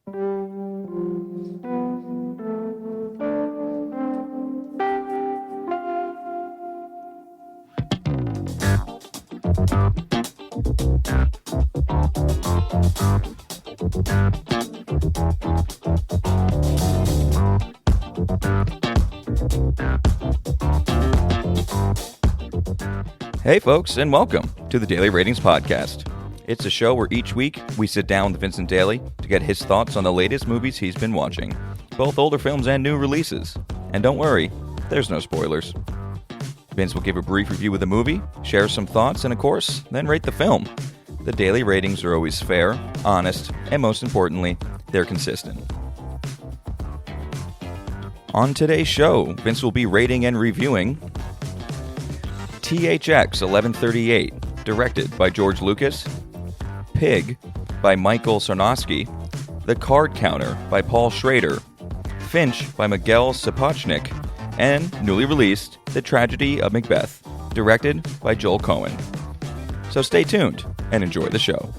Hey folks, and welcome to the Daily Ratings Podcast. It's a show where each week we sit down with Vincent Daly to get his thoughts on the latest movies he's been watching, both older films and new releases. And don't worry, there's no spoilers. Vince will give a brief review of the movie, share some thoughts, and of course, then rate the film. The daily ratings are always fair, honest, and most importantly, they're consistent. On today's show, Vince will be rating and reviewing THX 1138, directed by George Lucas, Pig by Michael Sarnowski, The Card Counter by Paul Schrader, Finch by Miguel Sapochnik, and newly released The Tragedy of Macbeth, directed by Joel Cohen. So stay tuned and enjoy the show.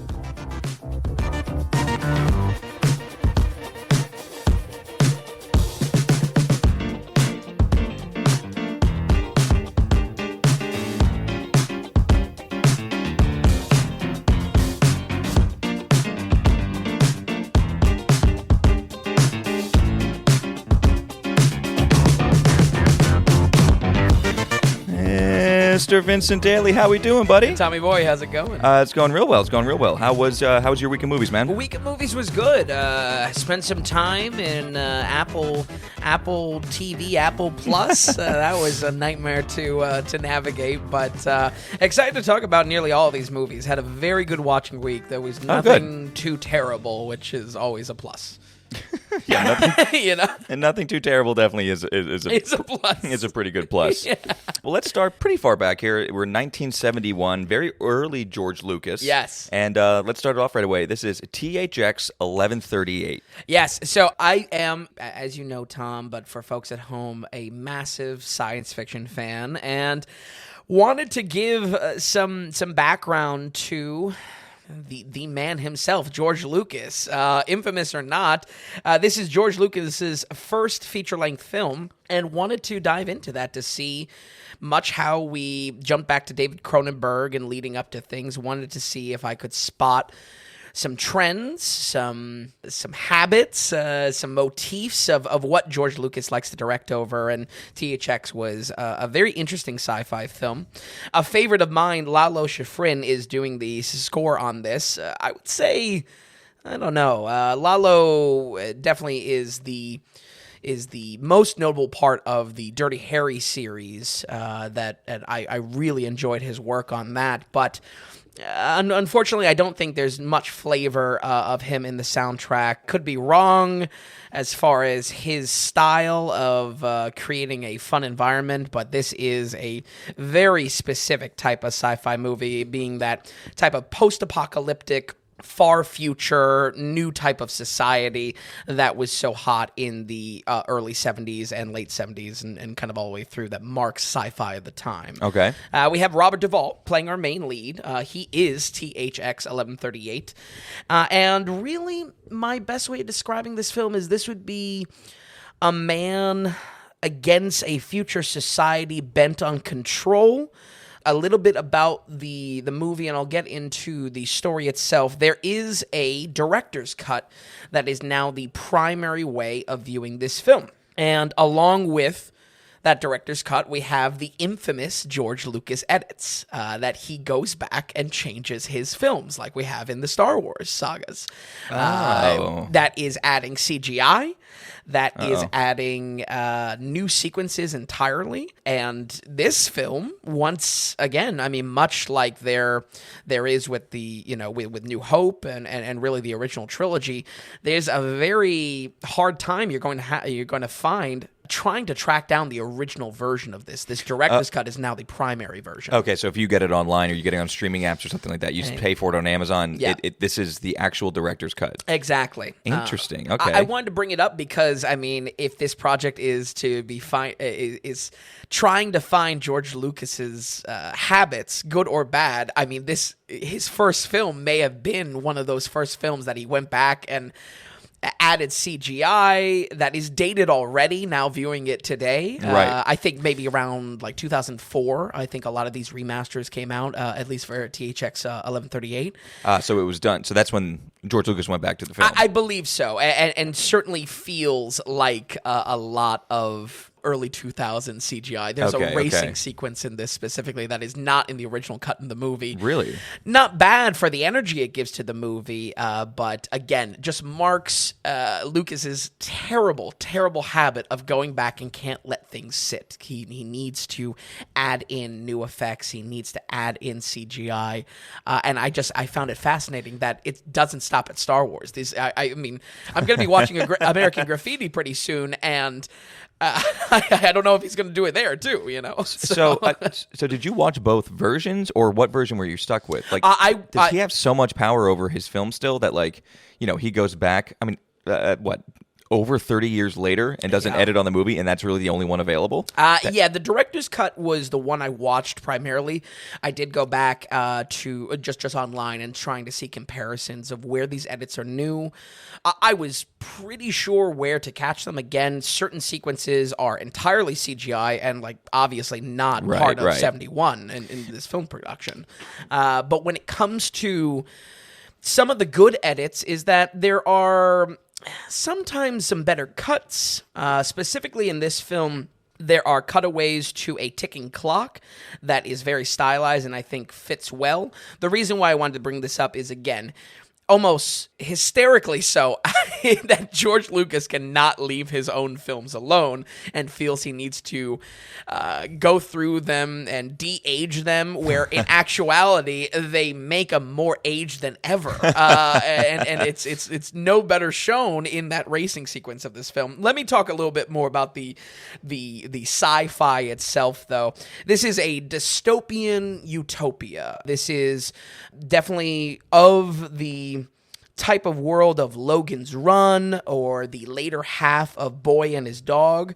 Mr. Vincent Daly, how we doing, buddy? Tommy boy, how's it going? It's going real well. It's going real well. How was your week of movies, man? The week of movies was good. I spent some time in Apple TV, Apple Plus. That was a nightmare to navigate, but excited to talk about nearly all of these movies. Had a very good watching week. There was nothing too terrible, which is always a plus. Yeah, nothing, you know, and nothing too terrible definitely is a plus. Is a pretty good plus. Yeah. Well, let's start pretty far back here. We're in 1971, very early George Lucas. Yes. And let's start it off right away. This is THX 1138. Yes. So I am, as you know, Tom, but for folks at home, a massive science fiction fan, and wanted to give some background to the man himself, George Lucas. Infamous or not, this is George Lucas's first feature-length film, and wanted to dive into that to see much how we jumped back to David Cronenberg and leading up to things. Wanted to see if I could spot some trends, some habits, some motifs of what George Lucas likes to direct over, and THX was a very interesting sci-fi film. A favorite of mine, Lalo Schifrin, is doing the score on this. I would say, I don't know, Lalo definitely is the most notable part of the Dirty Harry series that I really enjoyed his work on that, but unfortunately, I don't think there's much flavor of him in the soundtrack. Could be wrong as far as his style of creating a fun environment, but this is a very specific type of sci-fi movie, being that type of post-apocalyptic, far future, new type of society that was so hot in the early 70s and late 70s and kind of all the way through, that marks sci-fi of the time. Okay. We have Robert Duvall playing our main lead. He is THX 1138. And really, my best way of describing this film is this would be a man against a future society bent on control. A little bit about the movie, and I'll get into the story itself. There is a director's cut that is now the primary way of viewing this film. And along with that director's cut, we have the infamous George Lucas edits, that he goes back and changes his films, like we have in the Star Wars sagas. That is adding CGI. That is adding new sequences entirely. And this film, once again, I mean, much like there is with the, with New Hope and really the original trilogy, there's a very hard time you're going to find trying to track down the original version of this. This director's cut is now the primary version. Okay, so if you get it online or you get it on streaming apps or something like that, you pay for it on Amazon. Yeah. This is the actual director's cut. Exactly. Interesting. Okay. I wanted to bring it up because, I mean, if this project is to be is trying to find George Lucas's habits, good or bad, I mean, his first film may have been one of those first films that he went back and added CGI that is dated already, now viewing it today. Right. I think maybe around like 2004, I think a lot of these remasters came out, at least for THX 1138. So it was done. So that's when George Lucas went back to the film. I believe so, and certainly feels like a lot of early 2000s CGI. There's a racing sequence in this specifically that is not in the original cut in the movie. Really? Not bad for the energy it gives to the movie, but again, just marks Lucas's terrible, terrible habit of going back and can't let things sit. He needs to add in new effects. He needs to add in CGI, and I found it fascinating that it doesn't stop at Star Wars. I mean, I'm going to be watching American Graffiti pretty soon, and I don't know if he's going to do it there too, you know. So did you watch both versions, or what version were you stuck with? Like, does he have so much power over his film still that, like, you know, he goes back? I mean, over 30 years later and doesn't edit on the movie, and that's really the only one available? Yeah, the director's cut was the one I watched primarily. I did go back to just online and trying to see comparisons of where these edits are new. I was pretty sure where to catch them. Again, certain sequences are entirely CGI and, like, obviously not part of 71 in this film production. But when it comes to some of the good edits is that there are sometimes some better cuts. Specifically in this film, there are cutaways to a ticking clock that is very stylized and I think fits well. The reason why I wanted to bring this up is, again, almost hysterically so, that George Lucas cannot leave his own films alone and feels he needs to go through them and de-age them, where in actuality they make them more aged than ever. And it's no better shown in that racing sequence of this film. Let me talk a little bit more about the sci-fi itself, though. This is a dystopian utopia. This is definitely of the type of world of Logan's Run or the later half of Boy and His Dog,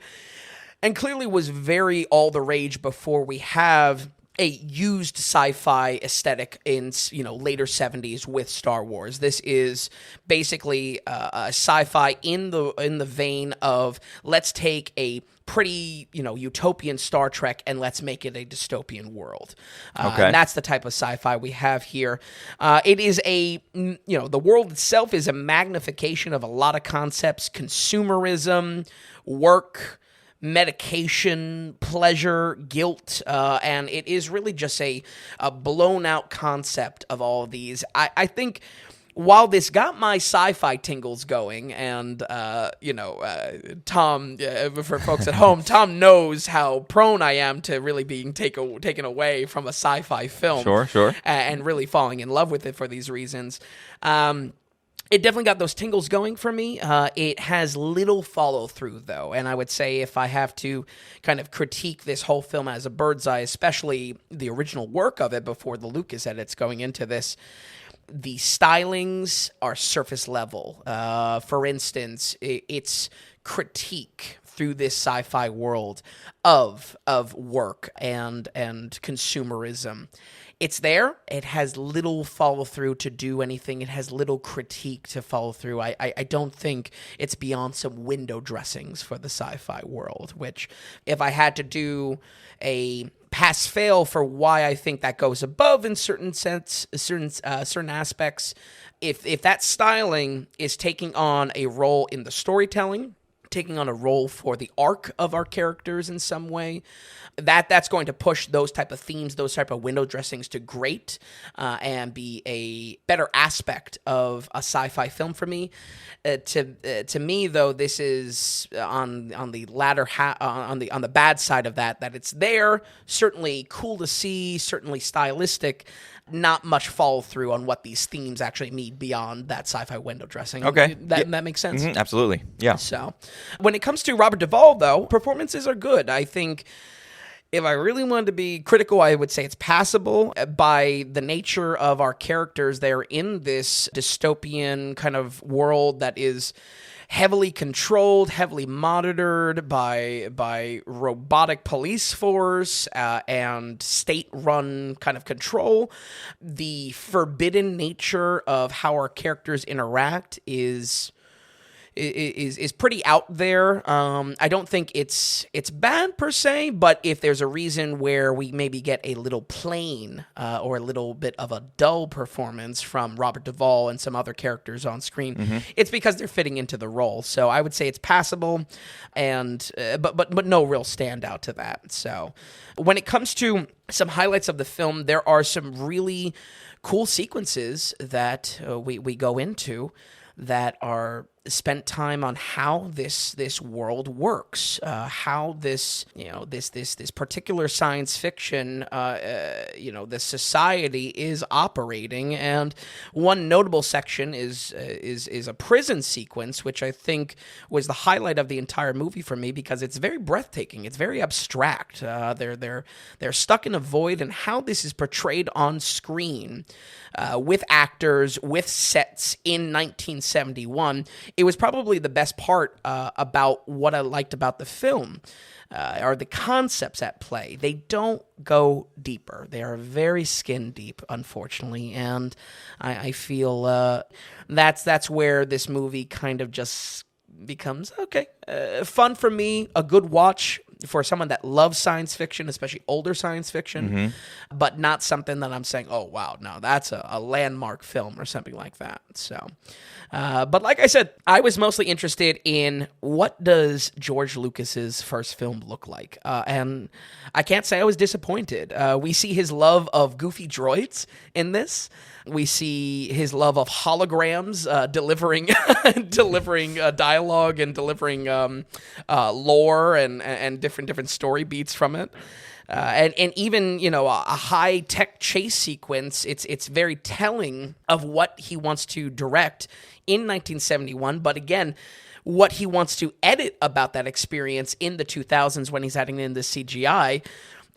and clearly was very all the rage before we have a used sci-fi aesthetic in, you know, later 70s with Star Wars. This is basically a sci-fi in the vein of, let's take a pretty, you know, utopian Star Trek and let's make it a dystopian world. And that's the type of sci-fi we have here. It is the world itself is a magnification of a lot of concepts: consumerism, work, medication, pleasure, guilt, and it is really just a blown out concept of all of these. I think while this got my sci-fi tingles going, and Tom, for folks at home, Tom knows how prone I am to really being taken away from a sci-fi film. Sure. And really falling in love with it for these reasons. It definitely got those tingles going for me. It has little follow-through, though, and I would say if I have to kind of critique this whole film as a bird's eye, especially the original work of it before the Lucas edits going into this, the stylings are surface level. For instance, its critique through this sci-fi world of work and consumerism. It's there. It has little follow-through to do anything. It has little critique to follow through. I don't think it's beyond some window dressings for the sci-fi world, which if I had to do a pass-fail for why I think that goes above in certain aspects, if that styling is taking on a role in the storytelling, taking on a role for the arc of our characters in some way, that's going to push those type of themes, those type of window dressings to great, and be a better aspect of a sci-fi film for me. To me, though, this is on the latter on the bad side of that it's there, certainly cool to see, certainly stylistic. Not much follow through on what these themes actually mean beyond that sci-fi window dressing. Okay. That makes sense. Mm-hmm, absolutely. Yeah. So when it comes to Robert Duvall, though, performances are good. I think if I really wanted to be critical, I would say it's passable. By the nature of our characters, they're in this dystopian kind of world that is heavily controlled, heavily monitored by robotic police force and state-run kind of control. The forbidden nature of how our characters interact is is pretty out there. I don't think it's bad per se, but if there's a reason where we maybe get a little plain or a little bit of a dull performance from Robert Duvall and some other characters on screen, it's because they're fitting into the role. So I would say it's passable, and but no real standout to that. So when it comes to some highlights of the film, there are some really cool sequences that we go into that are spent time on how this world works, how this particular science fiction this society is operating. And one notable section is a prison sequence, which I think was the highlight of the entire movie for me, because it's very breathtaking. It's very abstract. They're stuck in a void, and how this is portrayed on screen with actors, with sets in 1971. It was probably the best part about what I liked about the film, are the concepts at play. They don't go deeper. They are very skin deep, unfortunately, and I feel that's where this movie kind of just becomes fun for me, a good watch for someone that loves science fiction, especially older science fiction, but not something that I'm saying, oh, wow, no, that's a landmark film or something like that. So, but like I said, I was mostly interested in what does George Lucas's first film look like? And I can't say I was disappointed. We see his love of goofy droids in this. We see his love of holograms, delivering dialogue and delivering lore and different story beats from it. And even, a high-tech chase sequence, it's very telling of what he wants to direct in 1971. But again, what he wants to edit about that experience in the 2000s when he's adding in the CGI.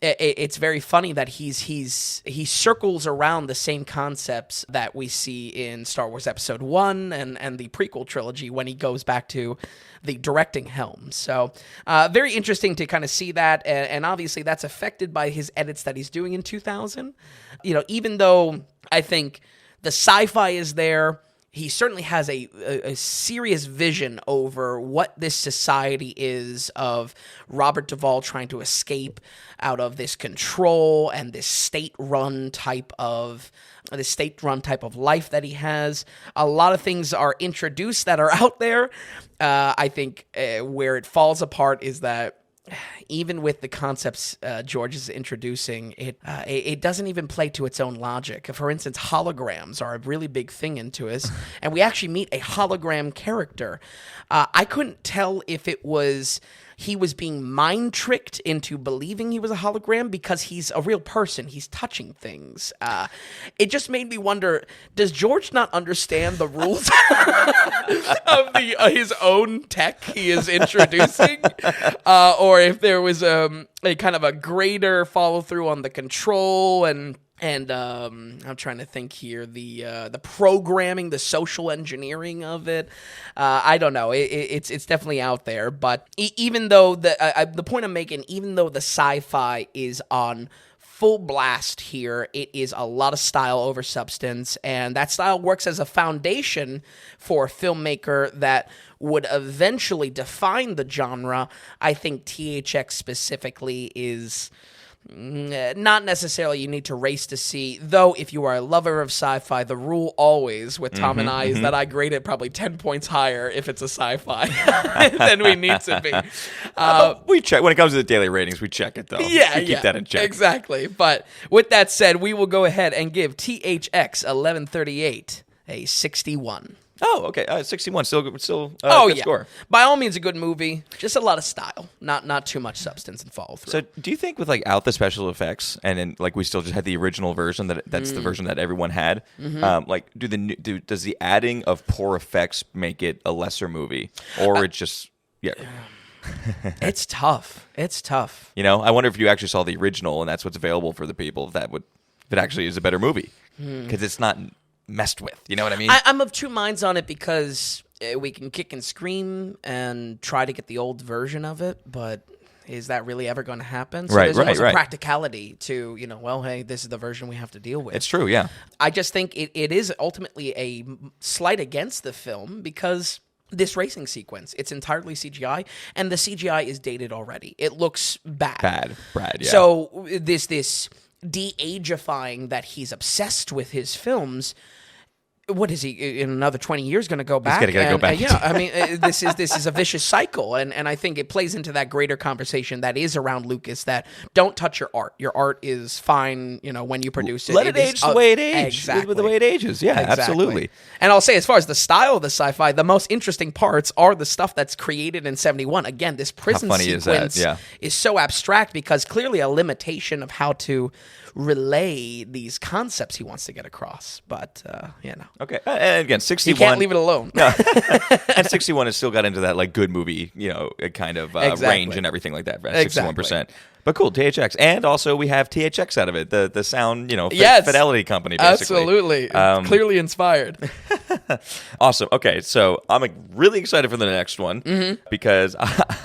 It's very funny that he circles around the same concepts that we see in Star Wars Episode 1 and the prequel trilogy when he goes back to the directing helm. So very interesting to kind of see that, and obviously that's affected by his edits that he's doing in 2000. Even though I think the sci-fi is there, he certainly has a serious vision over what this society is of Robert Duvall trying to escape out of this control and this state-run type of life that he has. A lot of things are introduced that are out there. I think where it falls apart is that even with the concepts George is introducing, it doesn't even play to its own logic. For instance, holograms are a really big thing into us, and we actually meet a hologram character. I couldn't tell if it was he was being mind tricked into believing he was a hologram because he's a real person. He's touching things. It just made me wonder, does George not understand the rules of his own tech he is introducing? Or if there was a kind of a greater follow through on the control and I'm trying to think here, the programming, the social engineering of it. I don't know. It's definitely out there. But even though the point I'm making, even though the sci-fi is on full blast here, it is a lot of style over substance, and that style works as a foundation for a filmmaker that would eventually define the genre. I think THX specifically is not necessarily you need to race to see, though if you are a lover of sci-fi, the rule always with Tom and I is that I grade it probably 10 points higher if it's a sci-fi than we need to be. We check when it comes to the daily ratings. We check it though. Yeah, we keep that in check. Exactly. But with that said, we will go ahead and give THX 1138 a 61. Oh, okay. 61, still good score. By all means, a good movie. Just a lot of style, not too much substance and follow through. So, do you think with out the special effects, and then we still just had the original version that's the version that everyone had? Does the adding of poor effects make it a lesser movie, or it just It's tough. It's tough. I wonder if you actually saw the original, and that's what's available for the people. If it actually is a better movie, because it's not messed with. You know what I mean? I'm of two minds on it, because we can kick and scream and try to get the old version of it, but is that really ever going to happen? So there's almost a practicality to, hey, this is the version we have to deal with. It's true, yeah. I just think it is ultimately a slight against the film, because this racing sequence. It's entirely CGI, and the CGI is dated already. It looks bad. Bad, yeah. So this de-agifying that he's obsessed with his films. What is he in another 20 years going to go back? He's going to go back. Yeah, I mean, this is a vicious cycle, and I think it plays into that greater conversation that is around Lucas. That don't touch your art. Your art is fine, when you produce it. Let it age the way it ages. Exactly. The way it ages. Yeah, Exactly. absolutely. And I'll say, as far as the style of the sci-fi, the most interesting parts are the stuff that's created in 71. Again, this prison sequence is so abstract because clearly a limitation of how to relay these concepts he wants to get across. But, Okay. And again, 61. You can't leave it alone. No. And 61 has still got into that like good movie, kind of range and everything like that. 61%. But cool, THX. And also we have THX out of it, the sound, fidelity company, basically. Absolutely. Clearly inspired. Awesome. Okay, so I'm really excited for the next one because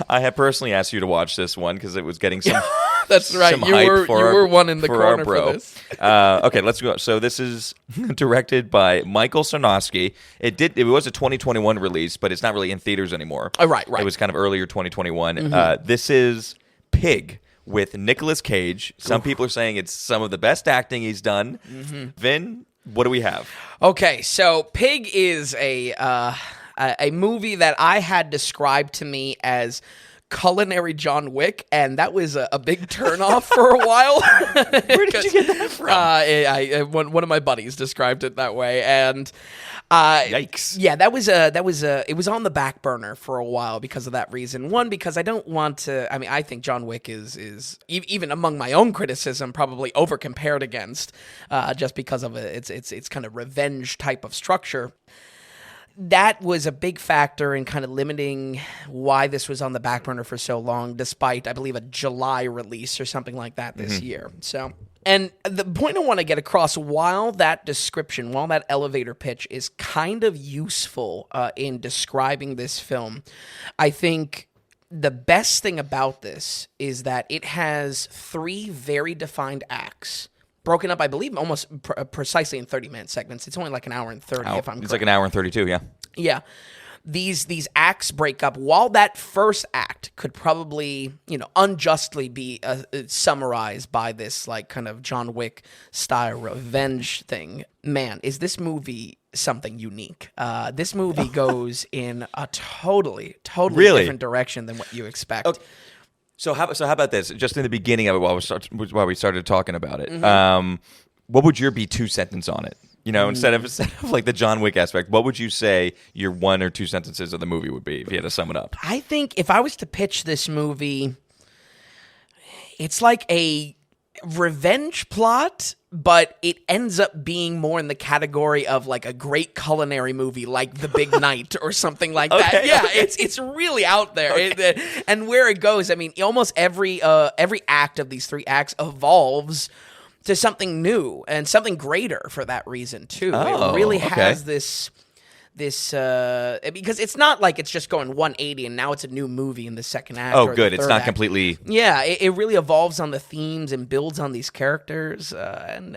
I have personally asked you to watch this one because it was getting some That's right. You were one in the corner for this. Okay, let's go. So this is directed by Michael Sarnowski. It was a 2021 release, but it's not really in theaters anymore. Right. It was kind of earlier 2021. This is Pig with Nicolas Cage. Some people are saying it's some of the best acting he's done. Vin, what do we have? Okay, so Pig is a movie that I had described to me as culinary John Wick, and that was a big turnoff for a while. Where did you get that from? One of my buddies described it that way, and yikes! Yeah, it was on the back burner for a while because of that reason. One, because I don't want to. I mean, I think John Wick is even among my own criticism probably over compared against, just because of its kind of revenge type of structure. That was a big factor in kind of limiting why this was on the back burner for so long, despite, I believe, a July release or something like that this year. So, and the point I want to get across, while that elevator pitch is kind of useful in describing this film, I think the best thing about this is that it has 3 very defined acts. Broken up, I believe, almost precisely in 30-minute segments. It's only like an hour and 30, if I'm correct. It's like an hour and 32, yeah. Yeah. These acts break up. While that first act could probably, unjustly be summarized by this like kind of John Wick style revenge thing, man, is this movie something unique. This movie goes in a totally different direction than what you expect. Okay. So how about this? Just in the beginning of it, while we started talking about it, what would your be 2 sentence on it? Instead of like the John Wick aspect, what would you say your 1 or 2 sentences of the movie would be if you had to sum it up? I think if I was to pitch this movie, it's like a revenge plot, but it ends up being more in the category of like a great culinary movie like The Big Night or something like that. Yeah, it's really out there. Okay. And where it goes, I mean, almost every act of these 3 acts evolves to something new and something greater for that reason too. It really has this because it's not like it's just going 180 and now it's a new movie in the second act. Oh, good. It's not act. Completely. Yeah, it really evolves on the themes and builds on these characters, and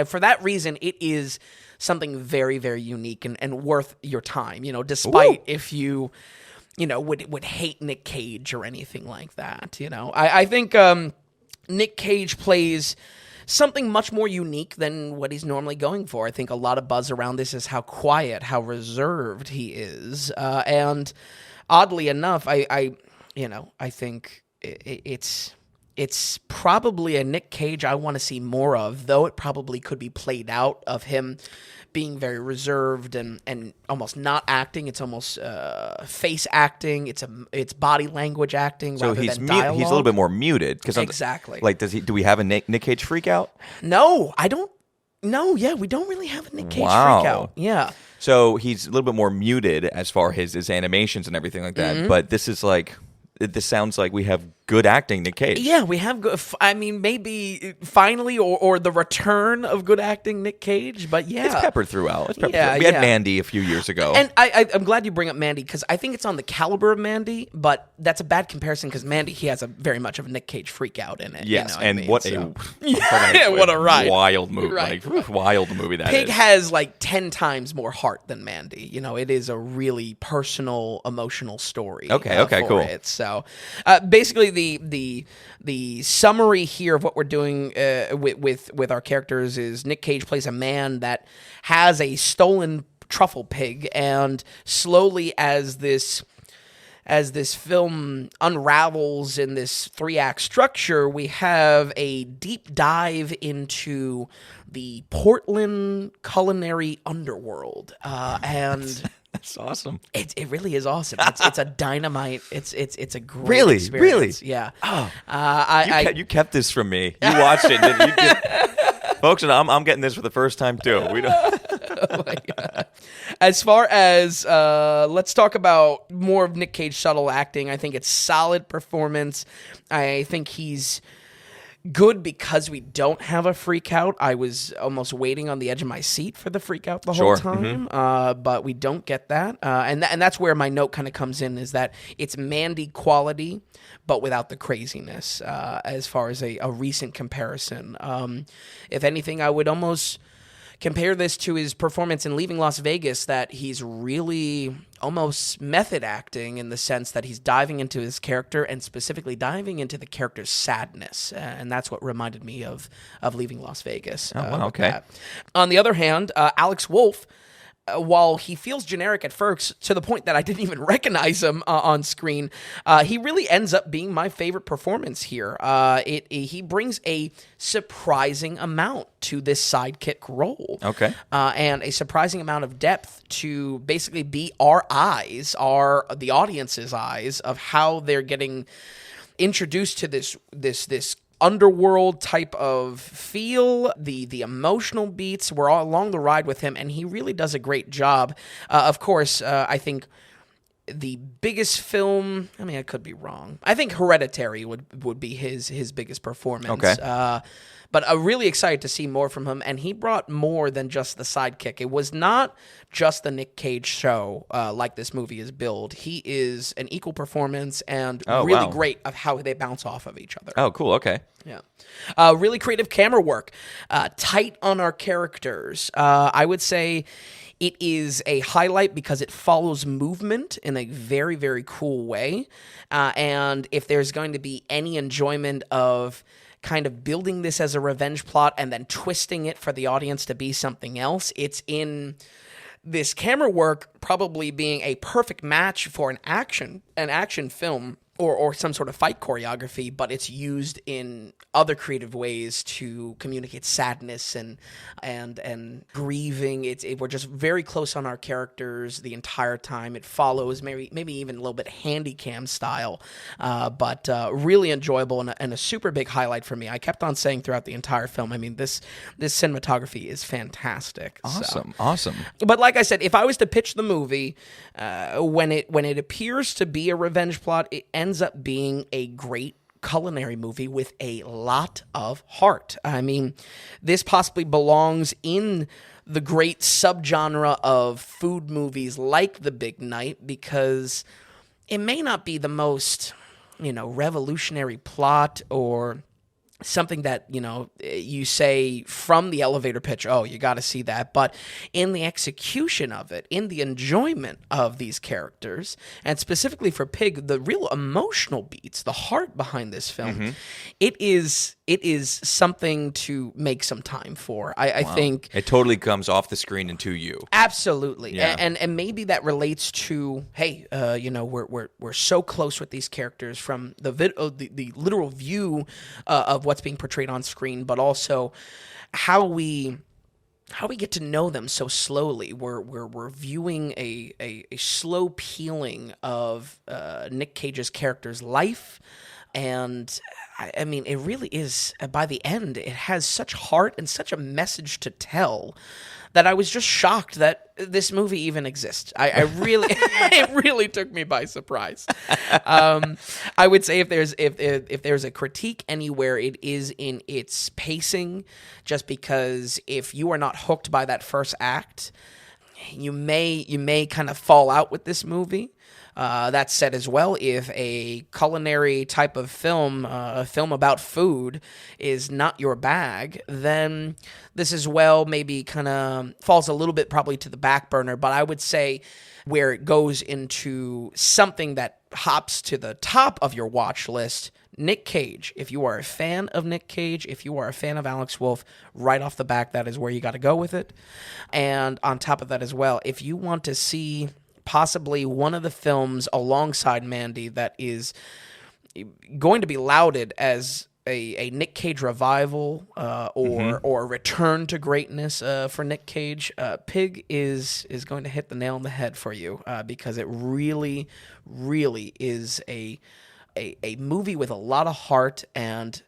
for that reason, it is something very, very unique and worth your time. Despite if you would hate Nick Cage or anything like that. I think Nick Cage plays something much more unique than what he's normally going for. I think a lot of buzz around this is how quiet, how reserved he is, and oddly enough, I think it's probably a Nick Cage I want to see more of, though it probably could be played out of him being very reserved and almost not acting. It's almost face acting. It's body language acting rather than dialogue. He's a little bit more muted. Exactly. Like, do we have a Nick Cage freak out? No, I don't. No, yeah, we don't really have a Nick Cage freak out. Yeah. So he's a little bit more muted as far as his animations and everything like that. But this is like, this sounds like we have good acting Nick Cage. Yeah, we have. I mean, maybe finally, or the return of good acting Nick Cage. But yeah, It's peppered throughout. We Yeah, had yeah. Mandy a few years ago. And I'm glad you bring up Mandy because I think it's on the caliber of Mandy, but that's a bad comparison because Mandy, he has a very much of a Nick Cage freak out in it. Yes, you know and what I mean? what a ride. wild movie, Right. like wild movie that Pig is. has like 10 times more heart than Mandy. You know, it is a really personal, emotional story. Okay, for cool. it. So, basically, the summary here of what we're doing with our characters is Nick Cage plays a man that has a stolen truffle pig, and slowly as this film unravels in this 3-act structure, we have a deep dive into the Portland culinary underworld, and That's awesome. it really is awesome. It's a dynamite. It's a great Really? experience. Really? Yeah. Oh, you kept this from me. You watched it. You did. Folks, and I'm getting this for the first time too. We don't. Oh my God. As far as let's talk about more of Nick Cage subtle acting. I think it's solid performance. I think he's good because we don't have a freak out. I was almost waiting on the edge of my seat for the freak out the whole time, but we don't get that. And that's where my note kind of comes in, is that it's Mandy quality, but without the craziness, as far as a recent comparison. If anything, I would almost compare this to his performance in Leaving Las Vegas, that he's really almost method acting in the sense that he's diving into his character and specifically diving into the character's sadness. And that's what reminded me of Leaving Las Vegas. Oh, wow, okay. That. On the other hand, Alex Wolff, while he feels generic at first, to the point that I didn't even recognize him on screen, he really ends up being my favorite performance here. He brings a surprising amount to this sidekick role. Okay. And a surprising amount of depth to basically be our eyes, the audience's eyes, of how they're getting introduced to this underworld type of feel. The emotional beats, we're all along the ride with him, and he really does a great job. Of course, I think the biggest film, I mean, I could be wrong, I think Hereditary would be his biggest performance. Okay. But I'm really excited to see more from him, and he brought more than just the sidekick. It was not just the Nick Cage show like this movie is billed. He is an equal performance and really great of how they bounce off of each other. Oh, cool. Okay. Yeah. Really creative camera work. Tight on our characters. I would say it is a highlight because it follows movement in a very, very cool way. And if there's going to be any enjoyment of kind of building this as a revenge plot and then twisting it for the audience to be something else, it's in this camera work probably being a perfect match for an action film or some sort of fight choreography, but it's used in other creative ways to communicate sadness and grieving. We're just very close on our characters the entire time. It follows maybe even a little bit handy cam style, but really enjoyable and a super big highlight for me. I kept on saying throughout the entire film, I mean, this cinematography is fantastic. Awesome. But like I said, if I was to pitch the movie, when it appears to be a revenge plot, it ends up being a great culinary movie with a lot of heart. I mean, this possibly belongs in the great subgenre of food movies like The Big Night, because it may not be the most, revolutionary plot or something that, you say from the elevator pitch, oh, you got to see that. But in the execution of it, in the enjoyment of these characters, and specifically for Pig, the real emotional beats, the heart behind this film, it is something to make some time for. I think it totally comes off the screen and to you. Absolutely. Yeah. And maybe that relates to, hey, we're so close with these characters from the literal view of what's being portrayed on screen, but also how we get to know them so slowly. We're viewing a slow peeling of Nick Cage's character's life. And I mean, it really is, by the end, it has such heart and such a message to tell that I was just shocked that this movie even exists. I really, it really took me by surprise. I would say if there's a critique anywhere, it is in its pacing, just because if you are not hooked by that first act, you may kind of fall out with this movie. That said as well, if a culinary type of film, a film about food, is not your bag, then this as well maybe kind of falls a little bit probably to the back burner. But I would say where it goes into something that hops to the top of your watch list, Nick Cage. If you are a fan of Nick Cage, if you are a fan of Alex Wolff, right off the back, that is where you got to go with it. And on top of that as well, if you want to see possibly one of the films alongside Mandy that is going to be lauded as a Nick Cage revival or return to greatness for Nick Cage, Pig is going to hit the nail on the head for you because it really, really is a movie with a lot of heart, and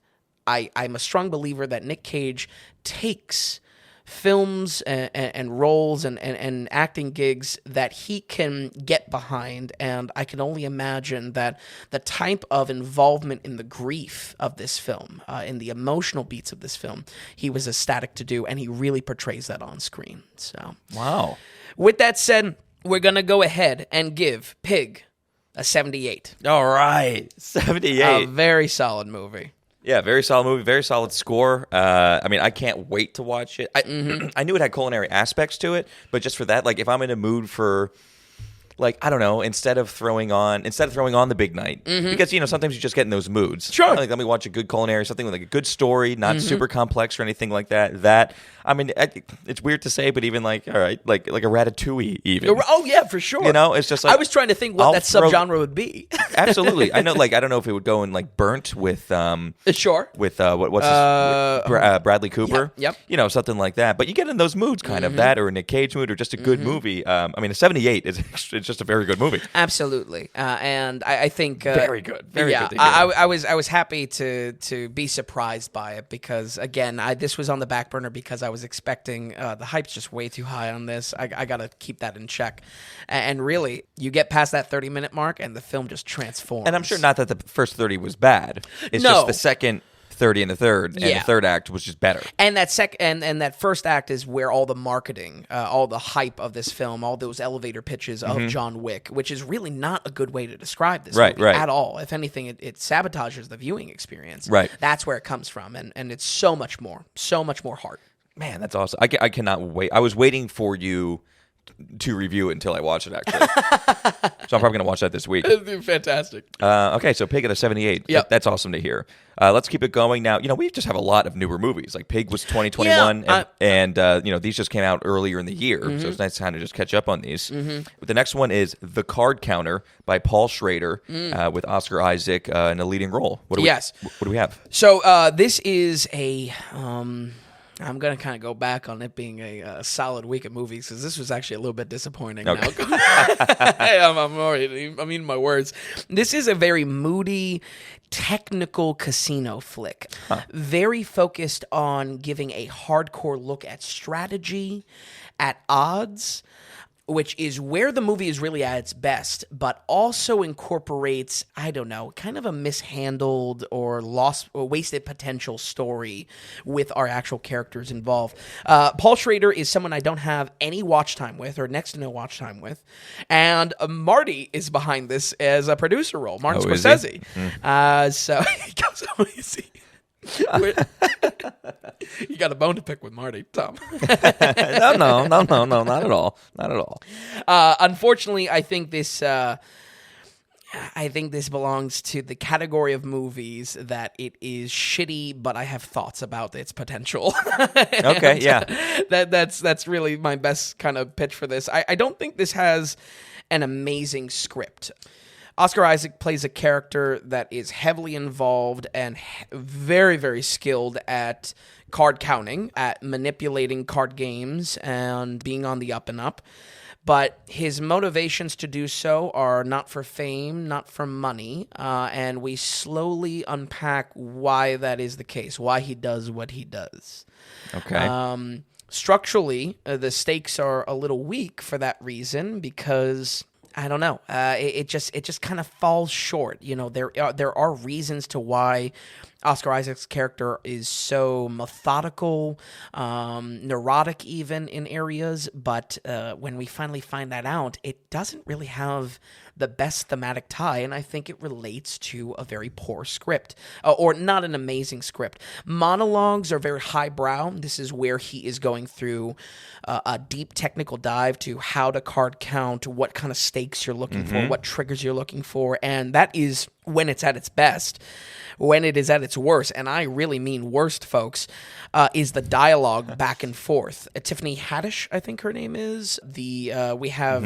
I'm a strong believer that Nick Cage takes films and roles and acting gigs that he can get behind, and I can only imagine that the type of involvement in the grief of this film, in the emotional beats of this film, he was ecstatic to do, and he really portrays that on screen. So, wow. With that said, we're gonna go ahead and give Pig a 78. All right, 78. A very solid movie. Yeah, very solid movie, very solid score. I mean, I can't wait to watch it. I knew it had culinary aspects to it, but just for that, like if I'm in a mood for, like, I don't know, instead of throwing on the big night, because, you know, sometimes you just get in those moods. Sure. Like, let me watch a good culinary, something with like a good story, not super complex or anything like that. I mean, it's weird to say, but even like, all right, like a Ratatouille even. Oh, yeah, for sure. You know, it's just like, I was trying to think what that subgenre would be. Absolutely. I know, like, I don't know if it would go in like Burnt with Sure. With what's his, Bradley Cooper. Yep. You know, something like that. But you get in those moods, kind of that, or a Nick Cage mood, or just a good movie. I mean, a 78 is it's just a very good movie. Absolutely, and I think very good. Very good. I was happy to be surprised by it because again, this was on the back burner because I was expecting the hype's just way too high on this. I got to keep that in check, and really, you get past that 30-minute mark, and the film just transforms. And I'm sure not that the first 30 was bad. It's just the second 30 and the third, and the third act was just better. And that and that first act is where all the marketing, all the hype of this film, all those elevator pitches of John Wick, which is really not a good way to describe this movie at all. If anything, it sabotages the viewing experience. Right. That's where it comes from, and it's so much more heart. Man, that's awesome. I cannot wait. I was waiting for you to review it until I watch it, actually. So I'm probably going to watch that this week. Fantastic. Okay, so Pig at a 78. Yep. That's awesome to hear. Let's keep it going now. You know, we just have a lot of newer movies. Like Pig was 2021, and you know, these just came out earlier in the year, so it's nice to kind of just catch up on these. The next one is The Card Counter by Paul Schrader with Oscar Isaac in a leading role. What do we have? So this is a... I'm going to kind of go back on it being a solid week of movies because this was actually a little bit disappointing. Okay. I'm eating my words. This is a very moody, technical casino flick. Very focused on giving a hardcore look at strategy, at odds, which is where the movie is really at its best, but also incorporates, I don't know, kind of a mishandled or lost or wasted potential story with our actual characters involved. Paul Schrader is someone I don't have any watch time with, or next to no watch time with, and Marty is behind this as a producer role, Martin Scorsese. So he goes, oh, you see. You got a bone to pick with Marty, Tom. No, not at all. Not at all. Unfortunately, I think this belongs to the category of movies that it is shitty, but I have thoughts about its potential. Okay, yeah. That's really my best kind of pitch for this. I don't think this has an amazing script. Oscar Isaac plays a character that is heavily involved and very, very skilled at card counting, at manipulating card games, and being on the up and up. But his motivations to do so are not for fame, not for money, and we slowly unpack why that is the case, why he does what he does. Okay. structurally, the stakes are a little weak for that reason because I don't know. It just kind of falls short. You know, there are reasons to why Oscar Isaac's character is so methodical, neurotic even in areas, but when we finally find that out, it doesn't really have the best thematic tie, and I think it relates to a very poor script, or not an amazing script. Monologues are very highbrow. This is where he is going through a deep technical dive to how to card count, what kind of stakes you're looking for, what triggers you're looking for, and that is when it's at its best. When it is at its worst, and I really mean worst, folks, is the dialogue back and forth. Tiffany Haddish, I think her name is. We have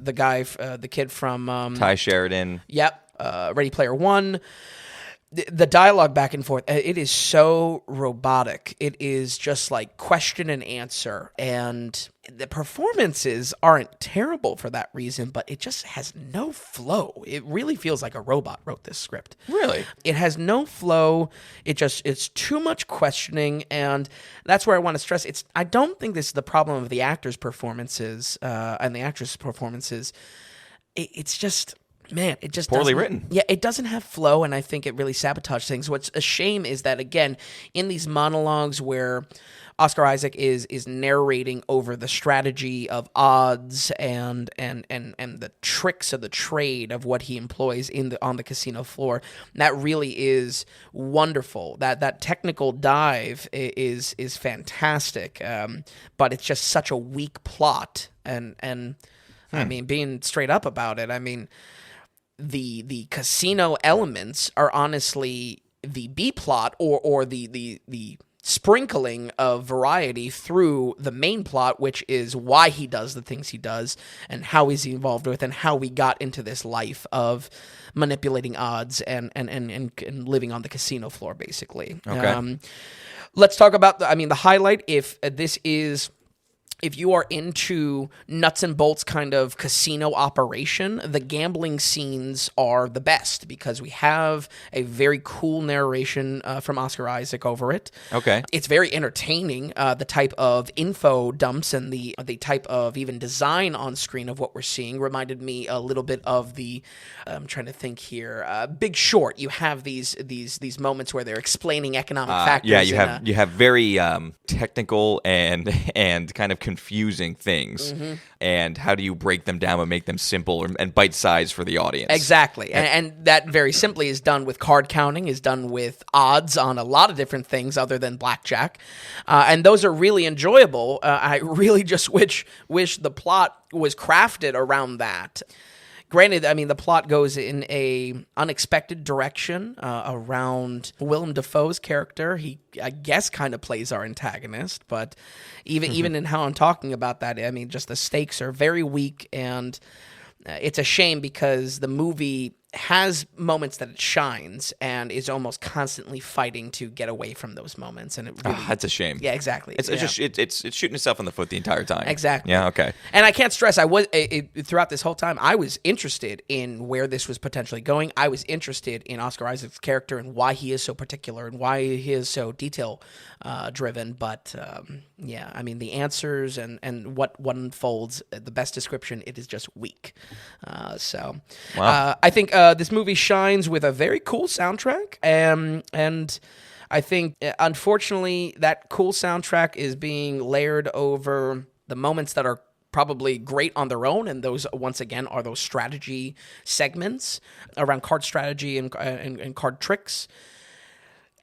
the guy, the kid from Ty Sheridan. Yep, Ready Player One. The dialogue back and forth, it is so robotic. It is just like question and answer, and the performances aren't terrible for that reason, but it just has no flow. It really feels like a robot wrote this script. Really? It has no flow. It's too much questioning, and that's where I want to stress. I don't think this is the problem of the actors' performances and the actresses' performances. It's just... Man, it just poorly written. Yeah, it doesn't have flow, and I think it really sabotaged things. What's a shame is that, again, in these monologues where Oscar Isaac is narrating over the strategy of odds and the tricks of the trade of what he employs on the casino floor, that really is wonderful. That technical dive is fantastic, but it's just such a weak plot. And I mean, being straight up about it, I mean, the casino elements are honestly the B plot or the sprinkling of variety through the main plot, which is why he does the things he does and how he's involved with and how we got into this life of manipulating odds and living on the casino floor, basically. Okay. Let's talk about the highlight. If you are into nuts and bolts kind of casino operation, the gambling scenes are the best because we have a very cool narration from Oscar Isaac over it. Okay. It's very entertaining, the type of info dumps and the type of even design on screen of what we're seeing reminded me a little bit of I'm trying to think here, Big Short. You have these moments where they're explaining economic factors. Yeah, you have very technical and kind of confusing things, and how do you break them down and make them simple and bite-sized for the audience? Exactly, and that very simply is done with card counting, is done with odds on a lot of different things other than blackjack, and those are really enjoyable. I really just wish the plot was crafted around that. Granted, I mean, the plot goes in a unexpected direction around Willem Dafoe's character. He, I guess, kind of plays our antagonist, but even in how I'm talking about that, I mean, just the stakes are very weak, and it's a shame because the movie has moments that it shines and is almost constantly fighting to get away from those moments, and it really, that's a shame. Yeah, exactly. It's shooting itself in the foot the entire time. Exactly. Yeah. Okay. And I can't stress, throughout this whole time, I was interested in where this was potentially going. I was interested in Oscar Isaac's character and why he is so particular and why he is so detail driven. But yeah, I mean, the answers and what unfolds, the best description, it is just weak. I think this movie shines with a very cool soundtrack, and I think, unfortunately, that cool soundtrack is being layered over the moments that are probably great on their own, and those, once again, are those strategy segments around card strategy and card tricks.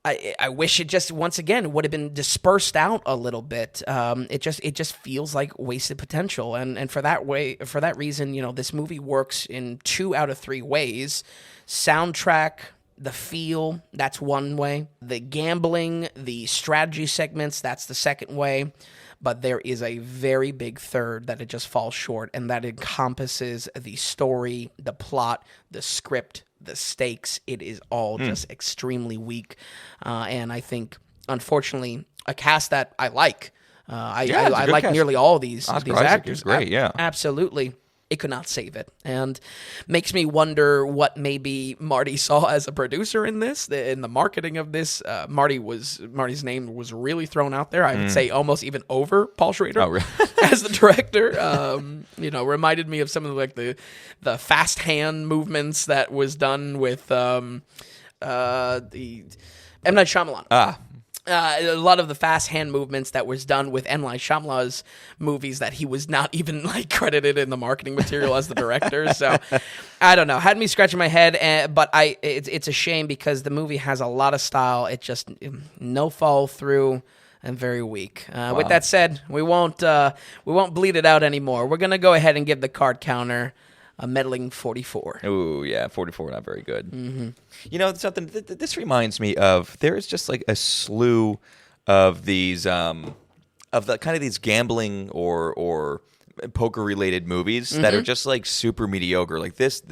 I wish it just, once again, would have been dispersed out a little bit. It just feels like wasted potential, and for that reason, this movie works in 2 out of 3 ways. Soundtrack, the feel, that's one way. The gambling, the strategy segments, that's the second way. But there is a very big third that it just falls short, and that encompasses the story, the plot, the script, the stakes. It is all just extremely weak. And I think, unfortunately, a cast that I like. I like cast. nearly all these Oscar these Isaac actors. is great, yeah. Absolutely. it could not save it, and makes me wonder what maybe Marty saw as a producer in this, in the marketing of this. Marty's name was really thrown out there. I would say almost even over Paul Schrader as the director. Reminded me of some of the fast hand movements that was done with the M. Night Shyamalan. A lot of the fast hand movements that was done with M. Night Shyamalan's movies that he was not even credited in the marketing material as the director. So I don't know. Had me scratching my head, but it's a shame because the movie has a lot of style. It just no follow through and very weak. With that said, we won't bleed it out anymore. We're gonna go ahead and give the card counter a meddling 44. Ooh, yeah, 44, not very good. Mm-hmm. Something. This reminds me of, there is just a slew of these, of the kind of these gambling or poker-related movies that are just super mediocre. This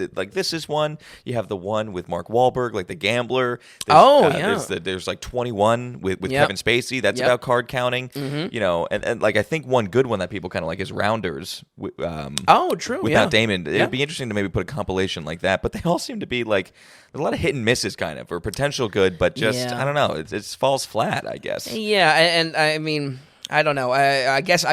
is one. You have the one with Mark Wahlberg, The Gambler. There's 21 with Kevin Spacey. That's about card counting. And I think one good one that people kind of is Rounders. True. With Matt Damon. It'd be interesting to maybe put a compilation like that. But they all seem to be there's a lot of hit and misses kind of, or potential good, but just I don't know. It falls flat, I guess. Yeah, and I mean, I don't know. I guess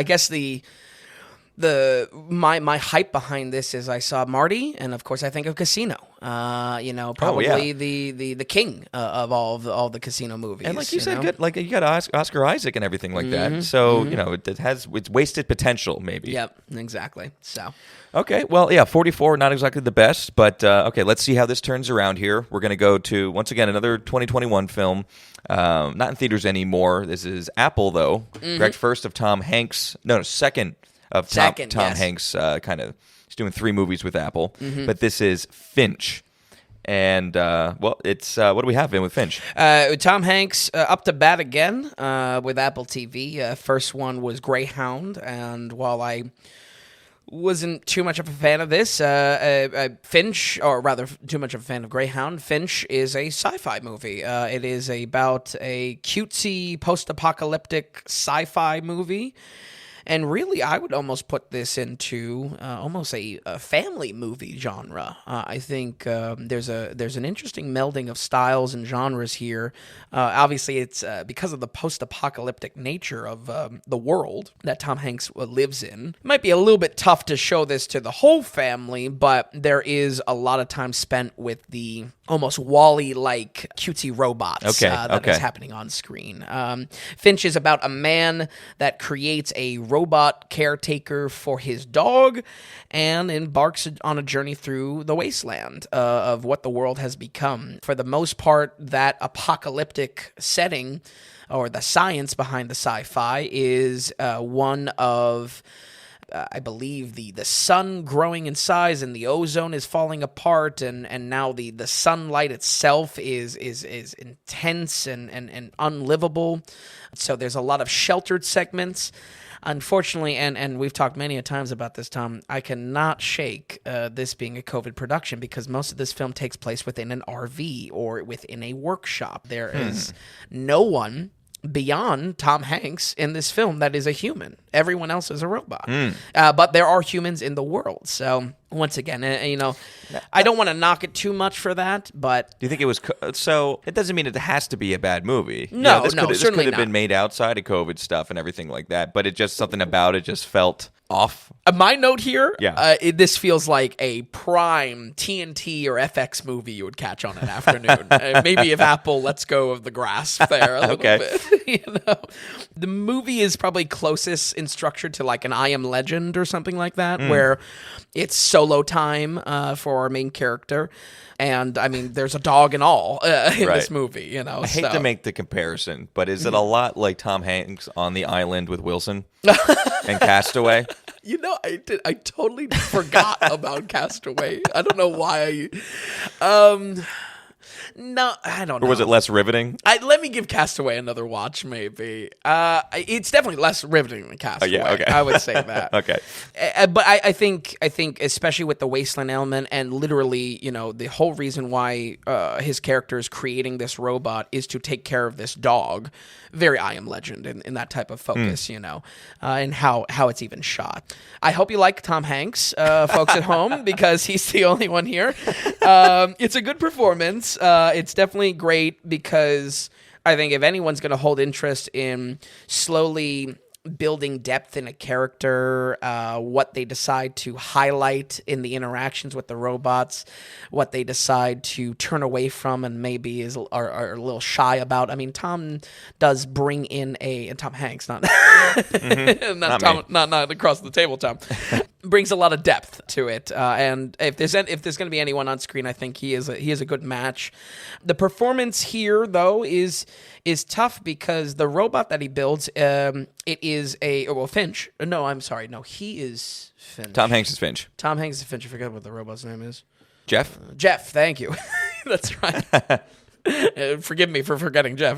my hype behind this is I saw Marty, and of course I think of Casino. Probably the king of all the Casino movies. And like you said, good. You got Oscar Isaac and everything like that. So it has its wasted potential maybe. Yep, exactly. So okay, well 44, not exactly the best, but okay, let's see how this turns around here. We're gonna go to once again another 2021 film, not in theaters anymore. This is Apple though, direct first of Tom Hanks. No, second. Tom Hanks, he's doing 3 movies with Apple, but this is Finch. And, it's, what do we have in with Finch? Tom Hanks up to bat again with Apple TV. First one was Greyhound, and while I wasn't too much of a fan of this, Finch, or rather too much of a fan of Greyhound, Finch is a sci-fi movie. It is about a cutesy post-apocalyptic sci-fi movie. And really, I would almost put this into almost a family movie genre. I think there's an interesting melding of styles and genres here. Obviously, it's because of the post-apocalyptic nature of the world that Tom Hanks lives in. It might be a little bit tough to show this to the whole family, but there is a lot of time spent with the almost Wall-E-like cutesy robots that is happening on screen. Finch is about a man that creates a robot caretaker for his dog and embarks on a journey through the wasteland of what the world has become. For the most part, that apocalyptic setting, or the science behind the sci-fi, is one of I believe the sun growing in size and the ozone is falling apart, and now the sunlight itself is intense and unlivable. So there's a lot of sheltered segments. Unfortunately, and we've talked many a times about this, Tom, I cannot shake this being a COVID production because most of this film takes place within an RV or within a workshop. There is no one beyond Tom Hanks in this film that is a human. Everyone else is a robot. But there are humans in the world. So once again, I don't want to knock it too much for that, but do you think it was so it doesn't mean it has to be a bad movie? No, this certainly could have been made outside of COVID stuff and everything like that, but it just something about it just felt off. My note here, this feels like a prime TNT or FX movie you would catch on an afternoon. Maybe if Apple lets go of the grasp there a little bit. The movie is probably closest in structure to an I Am Legend or something like that, where it's solo time for our main character. And, I mean, there's a dog and all in this movie, I hate to make the comparison, but is it a lot like Tom Hanks on the island with Wilson and Castaway? I totally forgot about Castaway. I don't know why. No, I don't know. Or was it less riveting? Let me give Castaway another watch, maybe. It's definitely less riveting than Castaway. Yeah, okay. I would say that. Okay. But I think, especially with the wasteland element, and literally, the whole reason why his character is creating this robot is to take care of this dog. Very I Am Legend in that type of focus, and how it's even shot. I hope you like Tom Hanks, folks at home, because he's the only one here. It's a good performance. It's definitely great because I think if anyone's going to hold interest in slowly building depth in a character, what they decide to highlight in the interactions with the robots, what they decide to turn away from and maybe are a little shy about. I mean, Tom does bring in Tom Hanks, not not Tom, not across the table. Tom brings a lot of depth to it, and if there's going to be anyone on screen, I think he is a good match. The performance here, though, is tough because the robot that he builds, it is Finch. No, I'm sorry. No, he is Finch. Tom Hanks is Finch. Tom Hanks is Finch. I forget what the robot's name is. Jeff? Jeff, thank you. That's right. Forgive me for forgetting Jeff.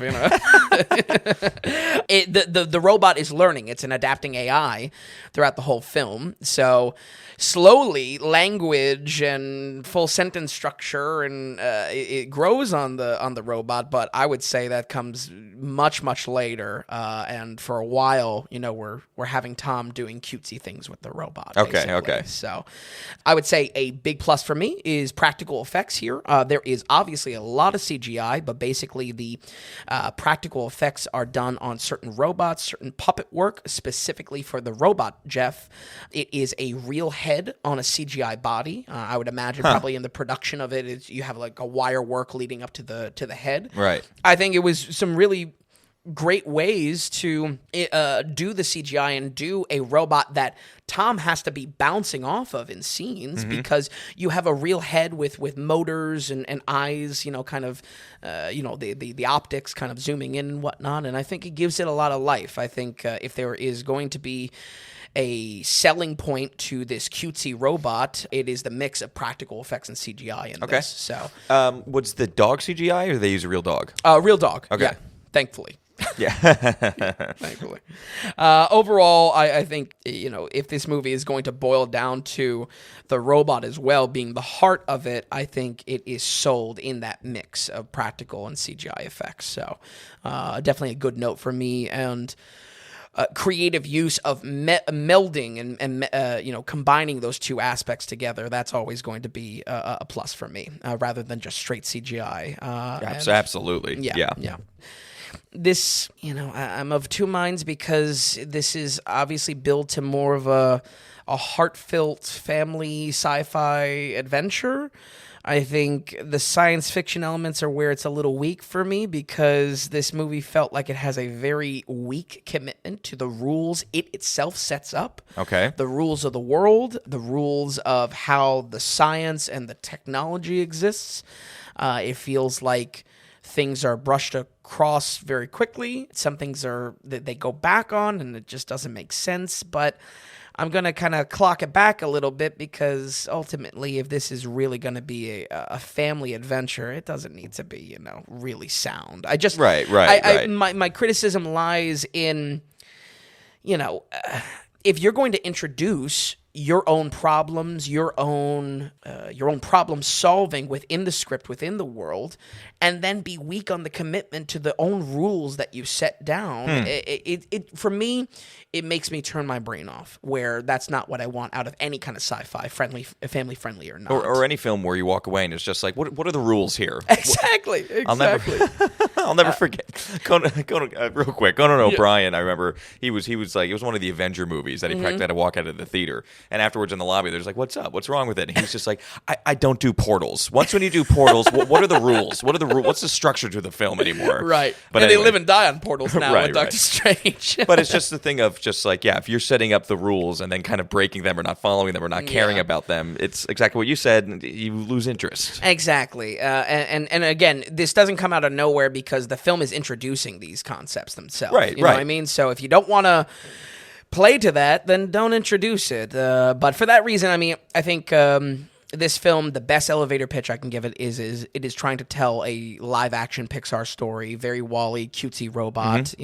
The robot is learning. It's an adapting AI throughout the whole film. So slowly, language and full sentence structure and it grows on the robot. But I would say that comes much later. And for a while, we're having Tom doing cutesy things with the robot. Okay. So I would say a big plus for me is practical effects here. There is obviously a lot of CGI, but basically the practical effects are done on certain robots, certain puppet work, specifically for the robot, Jeff. It is a real head on a CGI body. I would imagine probably in the production of it, you have like a wire work leading up to the head. Right. I think it was some really great ways to do the CGI and do a robot that Tom has to be bouncing off of in scenes because you have a real head with motors and eyes, kind of, the optics kind of zooming in and whatnot. And I think it gives it a lot of life. I think if there is going to be a selling point to this cutesy robot, it is the mix of practical effects and CGI in this. So, was the dog CGI or did they use a real dog? Real dog. Okay. Yeah, thankfully. Yeah. Thankfully. Overall, I think, if this movie is going to boil down to the robot as well being the heart of it, I think it is sold in that mix of practical and CGI effects. So definitely a good note for me. And creative use of melding and combining those two aspects together, that's always going to be a plus for me, rather than just straight CGI. Absolutely. Yeah. This, I'm of two minds because this is obviously built to more of a heartfelt family sci-fi adventure. I think the science fiction elements are where it's a little weak for me because this movie felt like it has a very weak commitment to the rules it itself sets up. Okay. The rules of the world, the rules of how the science and the technology exists. It feels like things are brushed across very quickly. Some things that they go back on, and it just doesn't make sense. But I'm going to kind of clock it back a little bit because ultimately, if this is really going to be a family adventure, it doesn't need to be, really sound. Right. My criticism lies in, if you're going to introduce your own problems, your own problem solving within the script, within the world, and then be weak on the commitment to the own rules that you set down. It for me, it makes me turn my brain off. Where that's not what I want out of any kind of sci-fi, family friendly or not, or any film where you walk away and it's just like, what are the rules here? Exactly. I'll never forget. Real quick, Conan O'Brien. I remember he was like, it was one of the Avenger movies that he practically had to walk out of the theater. And afterwards in the lobby, there's like, what's up? What's wrong with it? And he's just like, I don't do portals. Once when you do portals, what are the rules? What's the structure to the film anymore? Right. But and anyway. they live and die on portals now with Doctor Strange. But it's just the thing of just like, if you're setting up the rules and then kind of breaking them or not following them or not caring about them, it's exactly what you said. You lose interest. Exactly. And again, this doesn't come out of nowhere because the film is introducing these concepts themselves. Right. You know what I mean? So if you don't want to play to that, then don't introduce it. But for that reason, I mean, I think this film, the best elevator pitch I can give it is it is trying to tell a live-action Pixar story, very Wall-E, cutesy robot,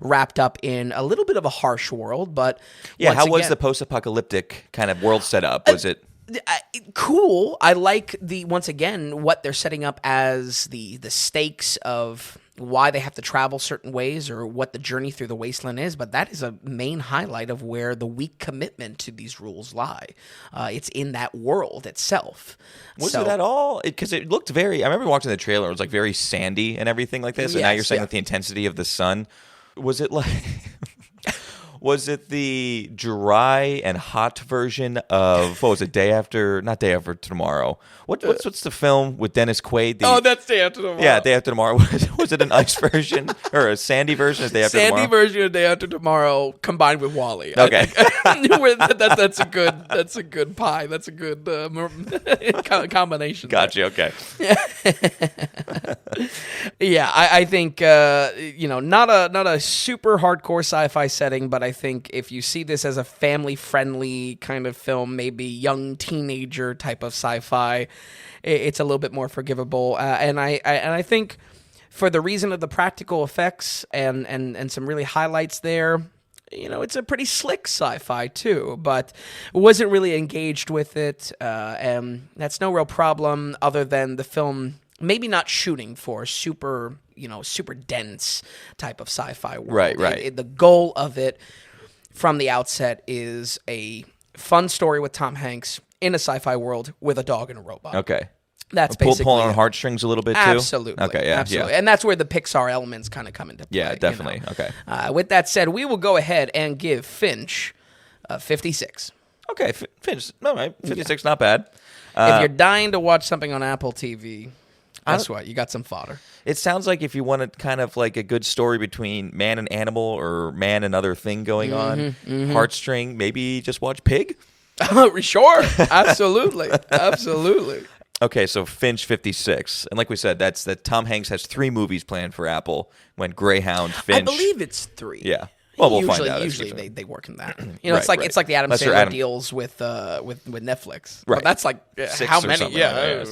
wrapped up in a little bit of a harsh world, but how was the post-apocalyptic kind of world set up? Was it cool? I like once again what they're setting up as the stakes of why they have to travel certain ways or what the journey through the wasteland is, but that is a main highlight of where the weak commitment to these rules lie. It's in that world itself. Was it at all? Because it looked I remember watching the trailer, it was like very sandy and everything like this, and now you're saying that the intensity of the sun, was it like... Was it the dry and hot version of, what was it, Not Day After Tomorrow? What's the film with Dennis Quaid? That's Day After Tomorrow. Yeah, Day After Tomorrow. Was it an ice version or a sandy version of Day After Tomorrow? Sandy version of Day After Tomorrow combined with Wall-E. Okay. That's a good pie. That's a good combination. Gotcha, okay. Yeah, I think, not a super hardcore sci-fi setting, but I think if you see this as a family-friendly kind of film, maybe young teenager type of sci-fi, it's a little bit more forgivable. And I think for the reason of the practical effects and some really highlights there, it's a pretty slick sci-fi too, but wasn't really engaged with it. And that's no real problem other than the film maybe not shooting for super dense type of sci-fi world. Right. The goal of it from the outset is a fun story with Tom Hanks in a sci-fi world with a dog and a robot. Okay. That's basically pulling on heartstrings a little bit too? Absolutely. Okay, yeah. Absolutely. And that's where the Pixar elements kind of come into play. Yeah, definitely. Okay. With that said, we will go ahead and give Finch 56. Okay, Finch. All right, 56, not bad. If you're dying to watch something on Apple TV, guess what? You got some fodder. It sounds like if you wanted kind of like a good story between man and animal or man and other thing going on, heartstring, maybe just watch Pig? Sure. Absolutely. Absolutely. Okay, so Finch 56. And like we said, that's that Tom Hanks has 3 movies planned for Apple when Greyhound, Finch. I believe it's 3. Yeah. Well, we'll find out. Usually they work in that. It's like the Adam Sandler deals with Netflix. Right. Well, that's like 6 how or many? something. Yeah.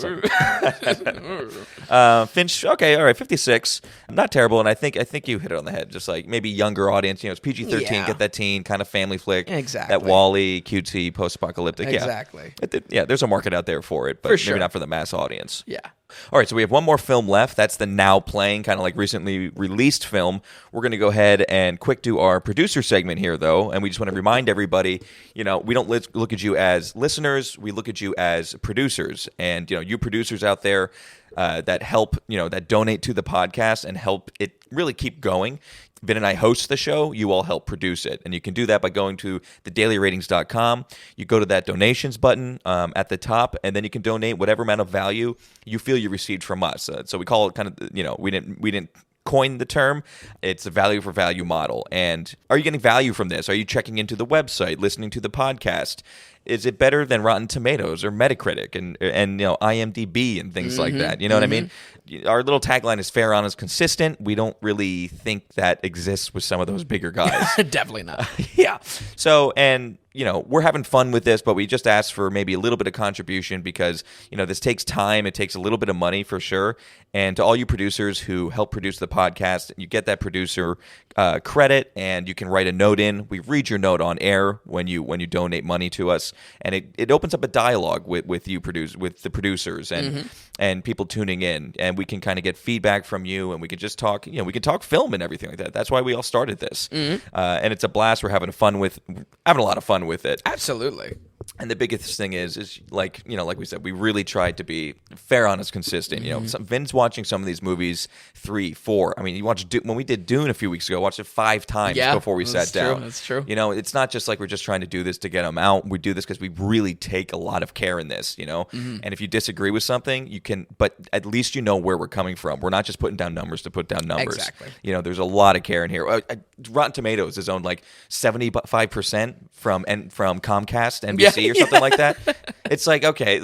Finch. Okay, all right, 56. Not terrible, and I think you hit it on the head. Just like maybe younger audience. It's PG-13. Yeah. Get that teen kind of family flick. Exactly. That Wall-E, cutesy, post-apocalyptic. Exactly. Yeah. There's a market out there for it, but maybe not for the mass audience. Yeah. All right, so we have one more film left. That's the now playing, kind of like recently released film. We're going to go ahead and quick do our producer segment here, though, and we just want to remind everybody, we don't look at you as listeners. We look at you as producers, and you producers out there that help, that donate to the podcast and help it really keep going. Vin and I host the show. You all help produce it. And you can do that by going to thedailyratings.com. You go to that donations button at the top, and then you can donate whatever amount of value you feel you received from us. So we call it kind of, we didn't coin the term. It's a value for value model. And are you getting value from this? Are you checking into the website, listening to the podcast? Is it better than Rotten Tomatoes or Metacritic and IMDb and things like that? You know what I mean? Our little tagline is fair, honest, consistent. We don't really think that exists with some of those bigger guys. Definitely not. Yeah. So, and we're having fun with this, but we just asked for maybe a little bit of contribution because, this takes time. It takes a little bit of money for sure. And to all you producers who help produce the podcast, you get that producer credit, and you can write a note in. We read your note on air when you donate money to us, and it opens up a dialogue with the producers and people tuning in, and we can kind of get feedback from you, and we can just talk. We can talk film and everything like that. That's why we all started this, and it's a blast. We're having a lot of fun with it. Absolutely. And the biggest thing is like we said, we really tried to be fair, honest, consistent. Vin's watching some of these movies 3, 4. I mean, you watched when we did Dune a few weeks ago. I watched it 5 times before we sat down. That's true. It's not just like we're just trying to do this to get them out. We do this because we really take a lot of care in this. And if you disagree with something, you can, but at least where we're coming from. We're not just putting down numbers to put down numbers. Exactly. There's a lot of care in here. Rotten Tomatoes is owned like 75% from Comcast, NBC, or something like that. It's like, okay,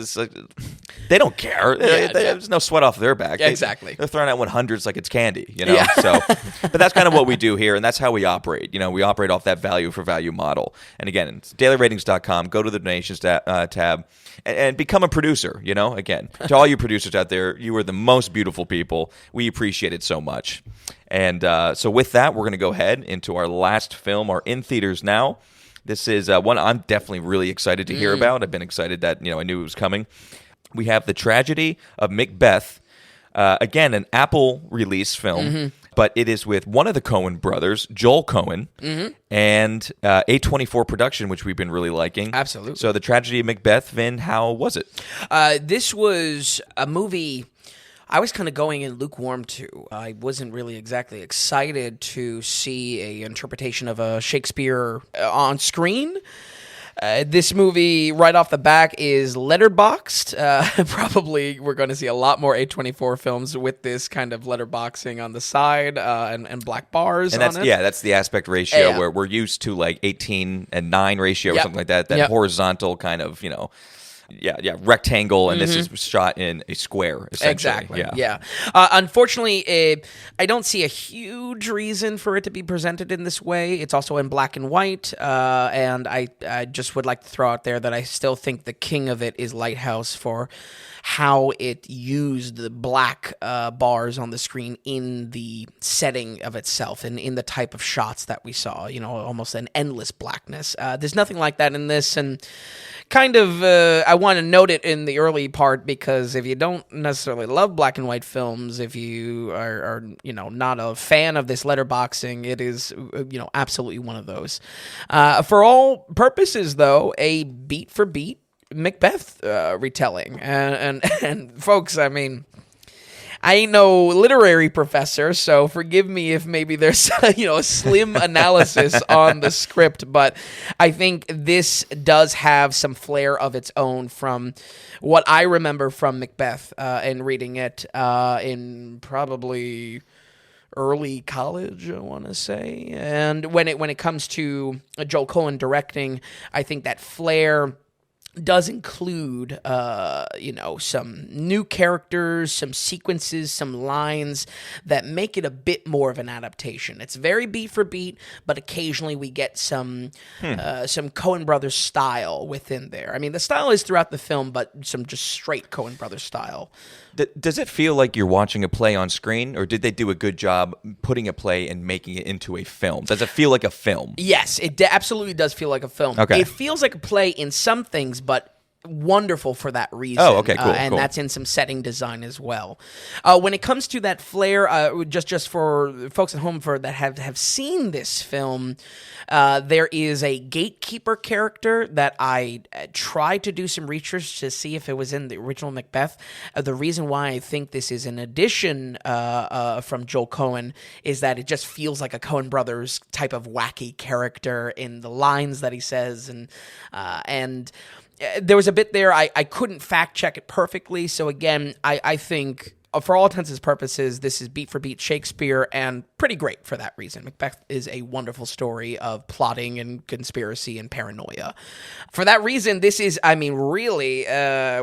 They don't care. There's no sweat off their back. Exactly. They're throwing out 100s like it's candy, So, but that's kind of what we do here, and that's how we operate. We operate off that value for value model. And again, it's dailyratings.com. Go to the donations tab and become a producer. Again, to all you producers out there, you are the most beautiful people. We appreciate it so much. And so with that, we're going to go ahead into our last film, our in theaters now. This is one I'm definitely really excited to hear about. I've been excited that I knew it was coming. We have The Tragedy of Macbeth. Again, an Apple release film, but it is with one of the Coen brothers, Joel Coen, and A24 production, which we've been really liking. Absolutely. So The Tragedy of Macbeth, Vin, how was it? This was a movie I was kind of going in lukewarm to. I wasn't really exactly excited to see a interpretation of a Shakespeare on screen. This movie, right off the back, is letterboxed. Probably we're going to see a lot more A24 films with this kind of letterboxing on the side and black bars and on it. Yeah, that's the aspect ratio where we're used to like 18:9 ratio or something like that. That horizontal kind of, rectangle, and this is shot in a square, essentially. Exactly, yeah. Unfortunately, I don't see a huge reason for it to be presented in this way. It's also in black and white, and I just would like to throw out there that I still think the king of it is Lighthouse for how it used the black bars on the screen in the setting of itself and in the type of shots that we saw, almost an endless blackness. There's nothing like that in this, and kind of, I want to note it in the early part because if you don't necessarily love black and white films, if you are not a fan of this letterboxing, it is, absolutely one of those. For all purposes, though, a beat for beat Macbeth retelling, and folks, I mean, I ain't no literary professor, so forgive me if maybe there's a slim analysis on the script, but I think this does have some flair of its own from what I remember from Macbeth and reading it in probably early college, I want to say. And when it comes to Joel Coen directing, I think that flair does include, some new characters, some sequences, some lines that make it a bit more of an adaptation. It's very beat for beat, but occasionally we get some Coen Brothers style within there. I mean, the style is throughout the film, but some just straight Coen Brothers style. Does it feel like you're watching a play on screen, or did they do a good job putting a play and making it into a film? Does it feel like a film? Yes, it absolutely does feel like a film. Okay. It feels like a play in some things, but wonderful for that reason. Oh, okay, cool. And cool. that's in some setting design as well. When it comes to that flair, just for folks at home that have seen this film, there is a gatekeeper character that I tried to do some research to see if it was in the original Macbeth. The reason why I think this is an addition from Joel Coen is that it just feels like a Coen Brothers type of wacky character in the lines that he says, and there was a bit there I couldn't fact check it perfectly. So again, I think for all intents and purposes, this is beat for beat Shakespeare, and pretty great for that reason. Macbeth is a wonderful story of plotting and conspiracy and paranoia. For that reason, this is, really,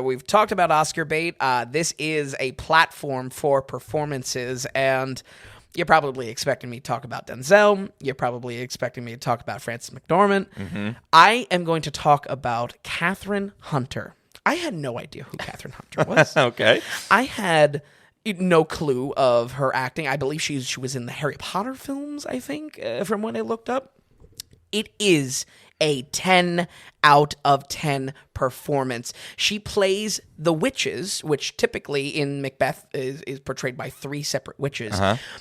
we've talked about Oscar bait. This is a platform for performances, and you're probably expecting me to talk about Denzel. You're probably expecting me to talk about Frances McDormand. Mm-hmm. I am going to talk about Catherine Hunter. I had no idea who Catherine Hunter was. Okay. I had no clue of her acting. I believe she was in the Harry Potter films, I think, from when I looked up. It is a 10 out of 10 performance. She plays the witches, which typically in Macbeth is portrayed by 3 separate witches,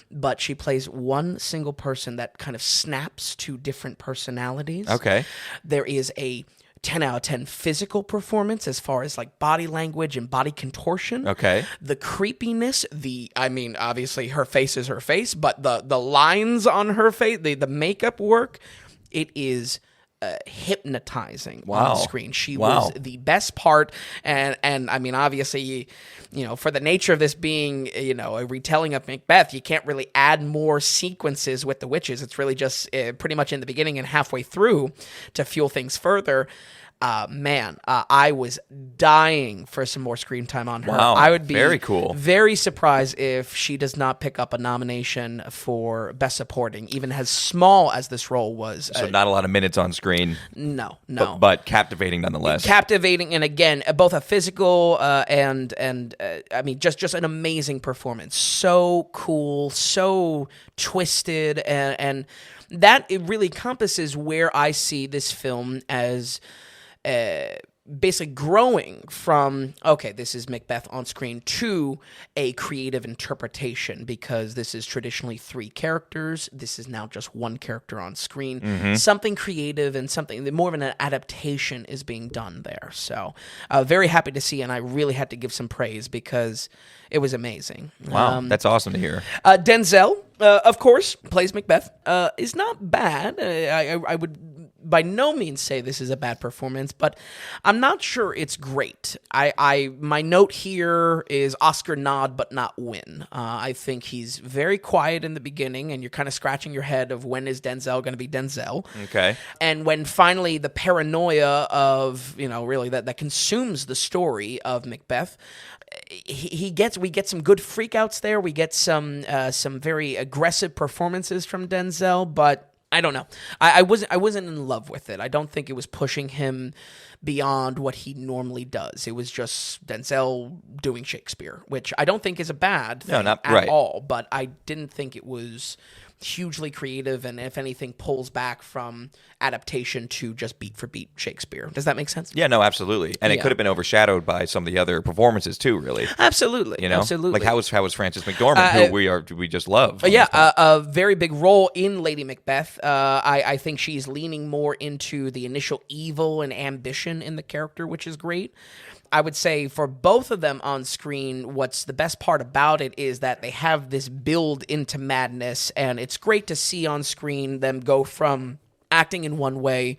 but she plays one single person that kind of snaps to different personalities. Okay. There is a 10 out of 10 physical performance as far as like body language and body contortion. Okay. The creepiness, obviously her face is her face, but the lines on her face, the makeup work, it is hypnotizing on screen. She was the best part, and obviously, for the nature of this being, a retelling of Macbeth, you can't really add more sequences with the witches. It's really just pretty much in the beginning and halfway through to fuel things further. Man, I was dying for some more screen time on her. Wow, I would be very cool. Very surprised if she does not pick up a nomination for Best Supporting, even as small as this role was. So not a lot of minutes on screen. No. But captivating nonetheless. Captivating, and again, both a physical and I mean, just an amazing performance. So cool, so twisted, and that it really encompasses where I see this film as basically growing from, okay, this is Macbeth on screen, to a creative interpretation, because this is traditionally 3 characters. This is now just 1 character on screen. Something creative and something more of an adaptation is being done there. So very happy to see, and I really had to give some praise because it was amazing. Wow, that's awesome to hear. Denzel, of course, plays Macbeth. Is not bad. I would by no means say this is a bad performance, but I'm not sure it's great. My note here is Oscar nod, but not win. I think he's very quiet in the beginning, and you're kind of scratching your head of when is Denzel going to be Denzel. Okay. And when finally the paranoia of, really that consumes the story of Macbeth, we get some good freakouts there. We get some very aggressive performances from Denzel, but I don't know. I wasn't in love with it. I don't think it was pushing him beyond what he normally does. It was just Denzel doing Shakespeare, which I don't think is a bad thing at all. But I didn't think it was hugely creative, and if anything, pulls back from adaptation to just beat for beat Shakespeare. Does that make sense? Yeah, no, absolutely. And it could have been overshadowed by some of the other performances too, really. Absolutely. Absolutely. Like how was Frances McDormand, who we just love. A very big role in Lady Macbeth. I think she's leaning more into the initial evil and ambition in the character, which is great. I would say for both of them on screen, what's the best part about it is that they have this build into madness, and it's great to see on screen them go from acting in one way,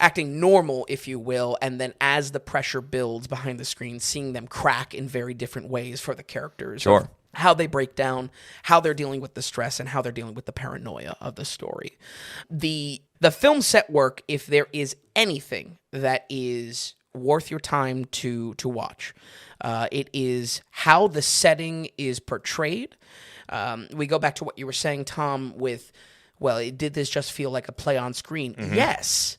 acting normal, if you will, and then as the pressure builds behind the screen, seeing them crack in very different ways for the characters. Sure. How they break down, how they're dealing with the stress, and how they're dealing with the paranoia of the story. The film set work, if there is anything that is worth your time to watch, it is how the setting is portrayed. We go back to what you were saying, Tom, with, did this just feel like a play on screen? Mm-hmm. Yes,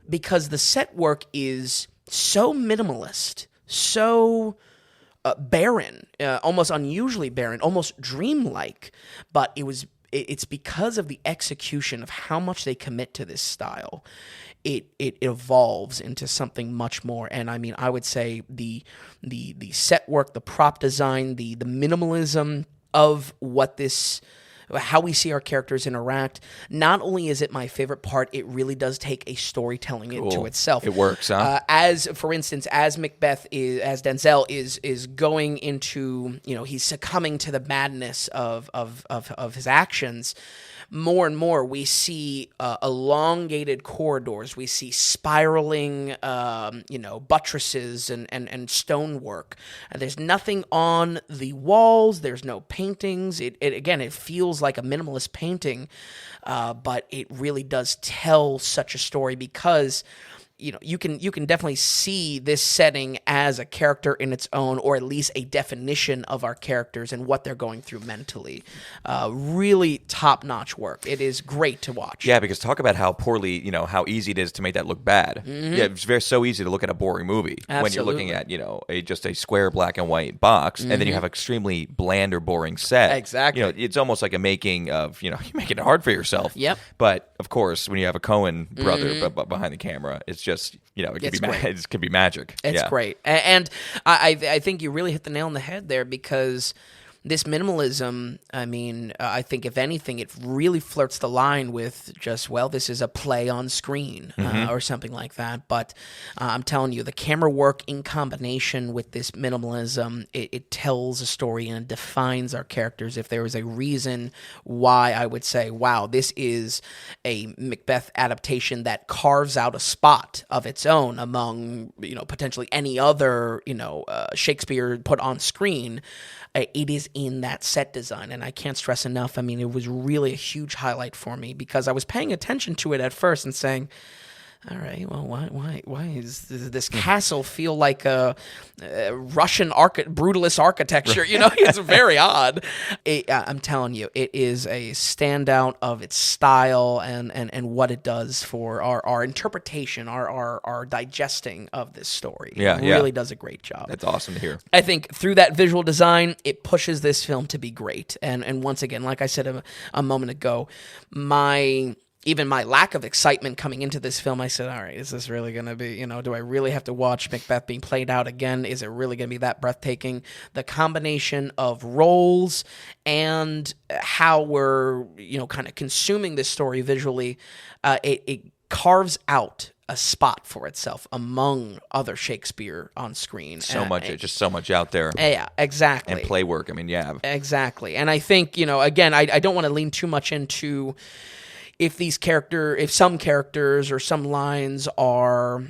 because the set work is so minimalist, so barren, almost unusually barren, almost dreamlike, but it's because of the execution of how much they commit to this style. It evolves into something much more, and I mean, I would say the set work, the prop design, the minimalism of how we see our characters interact. Not only is it my favorite part, it really does take a storytelling into itself. It works, huh? As for instance, as Denzel is going into, he's succumbing to the madness of his actions. More and more, we see elongated corridors. We see spiraling, buttresses and stonework. There's nothing on the walls. There's no paintings. It feels like a minimalist painting, but it really does tell such a story because you can definitely see this setting as a character in its own, or at least a definition of our characters and what they're going through mentally. Really top-notch work. It is great to watch. Yeah, because talk about how poorly, how easy it is to make that look bad. Mm-hmm. Yeah, it's so easy to look at a boring movie when you're looking at, just a square black and white box, and then you have extremely bland or boring set. Exactly. It's almost like a making of, you're making it hard for yourself. Yep. But, of course, when you have a Coen brother behind the camera, it's just, it could be magic. It's great. And I think you really hit the nail on the head there, because this minimalism, I think if anything, it really flirts the line with just, this is a play on screen or something like that. But I'm telling you, the camera work in combination with this minimalism, it tells a story and it defines our characters. If there is a reason why I would say, wow, this is a Macbeth adaptation that carves out a spot of its own among, potentially any other, Shakespeare put on screen, it is in that set design, and I can't stress enough. It was really a huge highlight for me because I was paying attention to it at first and saying, All right. Well, why is this castle feel like a Russian brutalist architecture? It's very odd. I'm telling you, it is a standout of its style and what it does for our interpretation, our digesting of this story. It really does a great job. That's awesome to hear. I think through that visual design, it pushes this film to be great. And once again, like I said a moment ago, even my lack of excitement coming into this film, I said, all right, is this really going to be, do I really have to watch Macbeth being played out again? Is it really going to be that breathtaking? The combination of roles and how we're, kind of consuming this story visually, it carves out a spot for itself among other Shakespeare on screen. Just so much out there. Yeah, exactly. And play work. I mean, yeah. Exactly. And I think, again, I don't want to lean too much into if some characters or some lines are,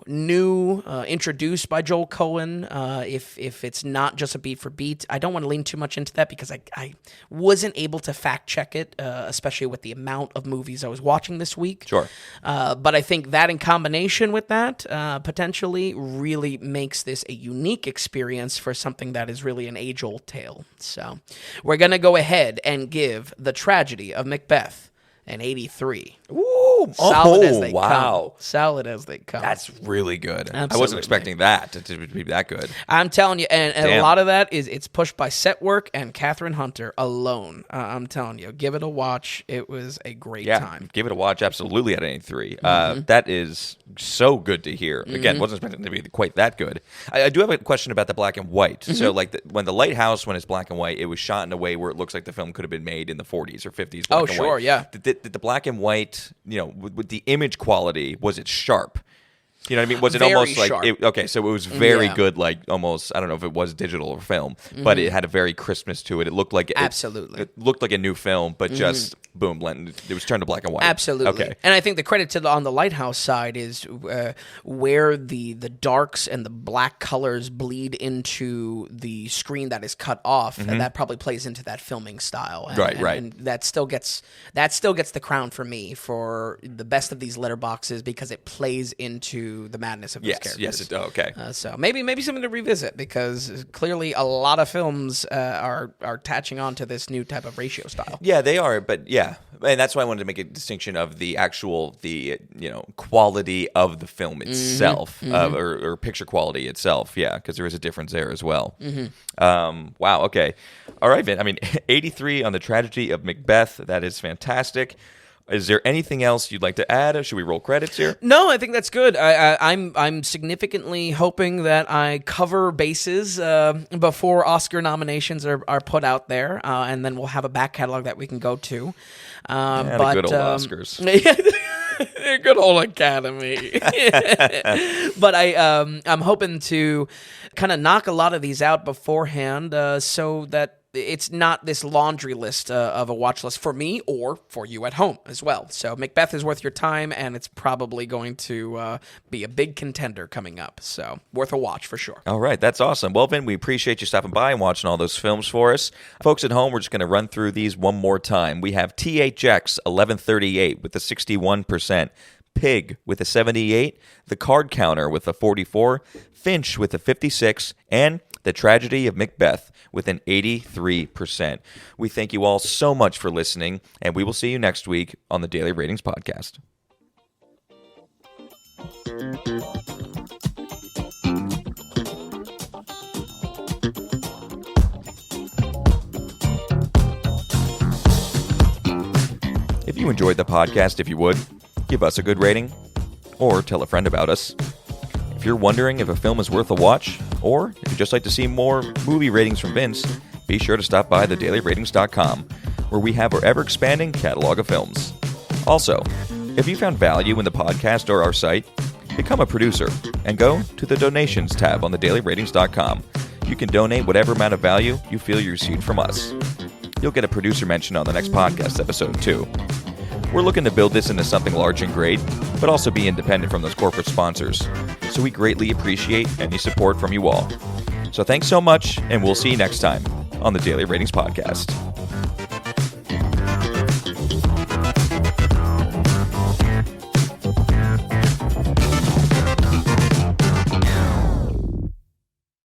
new, introduced by Joel Cohen, if it's not just a beat for beat, I don't want to lean too much into that because I wasn't able to fact check it, especially with the amount of movies I was watching this week. Sure. But I think that in combination with that, potentially really makes this a unique experience for something that is really an age-old tale. So we're going to go ahead and give The Tragedy of Macbeth an 83. Ooh, solid as they wow. come. Solid as they come. That's really good. Absolutely. I wasn't expecting that to be that good. I'm telling you, and a lot of that it's pushed by set work and Catherine Hunter alone. I'm telling you, give it a watch. It was a great time. Give it a watch. Absolutely at 83. That is so good to hear. Again, wasn't expecting it to be quite that good. I do have a question about the black and white. So, when The Lighthouse, when it's black and white, it was shot in a way where it looks like the film could have been made in the 40s or 50s. Oh, sure, yeah. Did the black and white, with the image quality, was it sharp? You know what I mean? Was it very almost like sharp. So it was very good, like almost, I don't know if it was digital or film, but it had a very crispness to it. It looked like absolutely. It looked like a new film, but just boom, blend. It was turned to black and white. Absolutely. Okay. And I think the credit on the Lighthouse side is where the darks and the black colors bleed into the screen that is cut off, and that probably plays into that filming style. And, Right. And that still gets the crown for me for the best of these letterboxes because it plays into the madness of those characters. Yes, okay. So maybe something to revisit because clearly a lot of films are attaching on to this new type of ratio style. Yeah, they are, but yeah, and that's why I wanted to make a distinction of the quality of the film itself, or picture quality itself. Yeah, because there is a difference there as well. Wow. Okay. All right, Vin. I mean, 83 on The Tragedy of Macbeth. That is fantastic. Is there anything else you'd like to add? Or should we roll credits here? No, I think that's good. I'm significantly hoping that I cover bases before Oscar nominations are put out there, and then we'll have a back catalog that we can go to. But good old Oscars. Good old Academy. But I'm hoping to kind of knock a lot of these out beforehand, so that it's not this laundry list of a watch list for me or for you at home as well. So Macbeth is worth your time, and it's probably going to be a big contender coming up. So worth a watch for sure. All right, that's awesome. Well, Vin, we appreciate you stopping by and watching all those films for us. Folks at home, we're just going to run through these one more time. We have THX 1138 with a 61%. Pig with a 78, The Card Counter with a 44, Finch with a 56, and The Tragedy of Macbeth with an 83%. We thank you all so much for listening, and we will see you next week on the Daily Ratings Podcast. If you enjoyed the podcast, if you would, give us a good rating, or tell a friend about us. If you're wondering if a film is worth a watch, or if you'd just like to see more movie ratings from Vince, be sure to stop by thedailyratings.com, where we have our ever-expanding catalog of films. Also, if you found value in the podcast or our site, become a producer and go to the donations tab on thedailyratings.com. You can donate whatever amount of value you feel you received from us. You'll get a producer mention on the next podcast episode, too. We're looking to build this into something large and great, but also be independent from those corporate sponsors. So we greatly appreciate any support from you all. So thanks so much, and we'll see you next time on the Daily Ratings Podcast.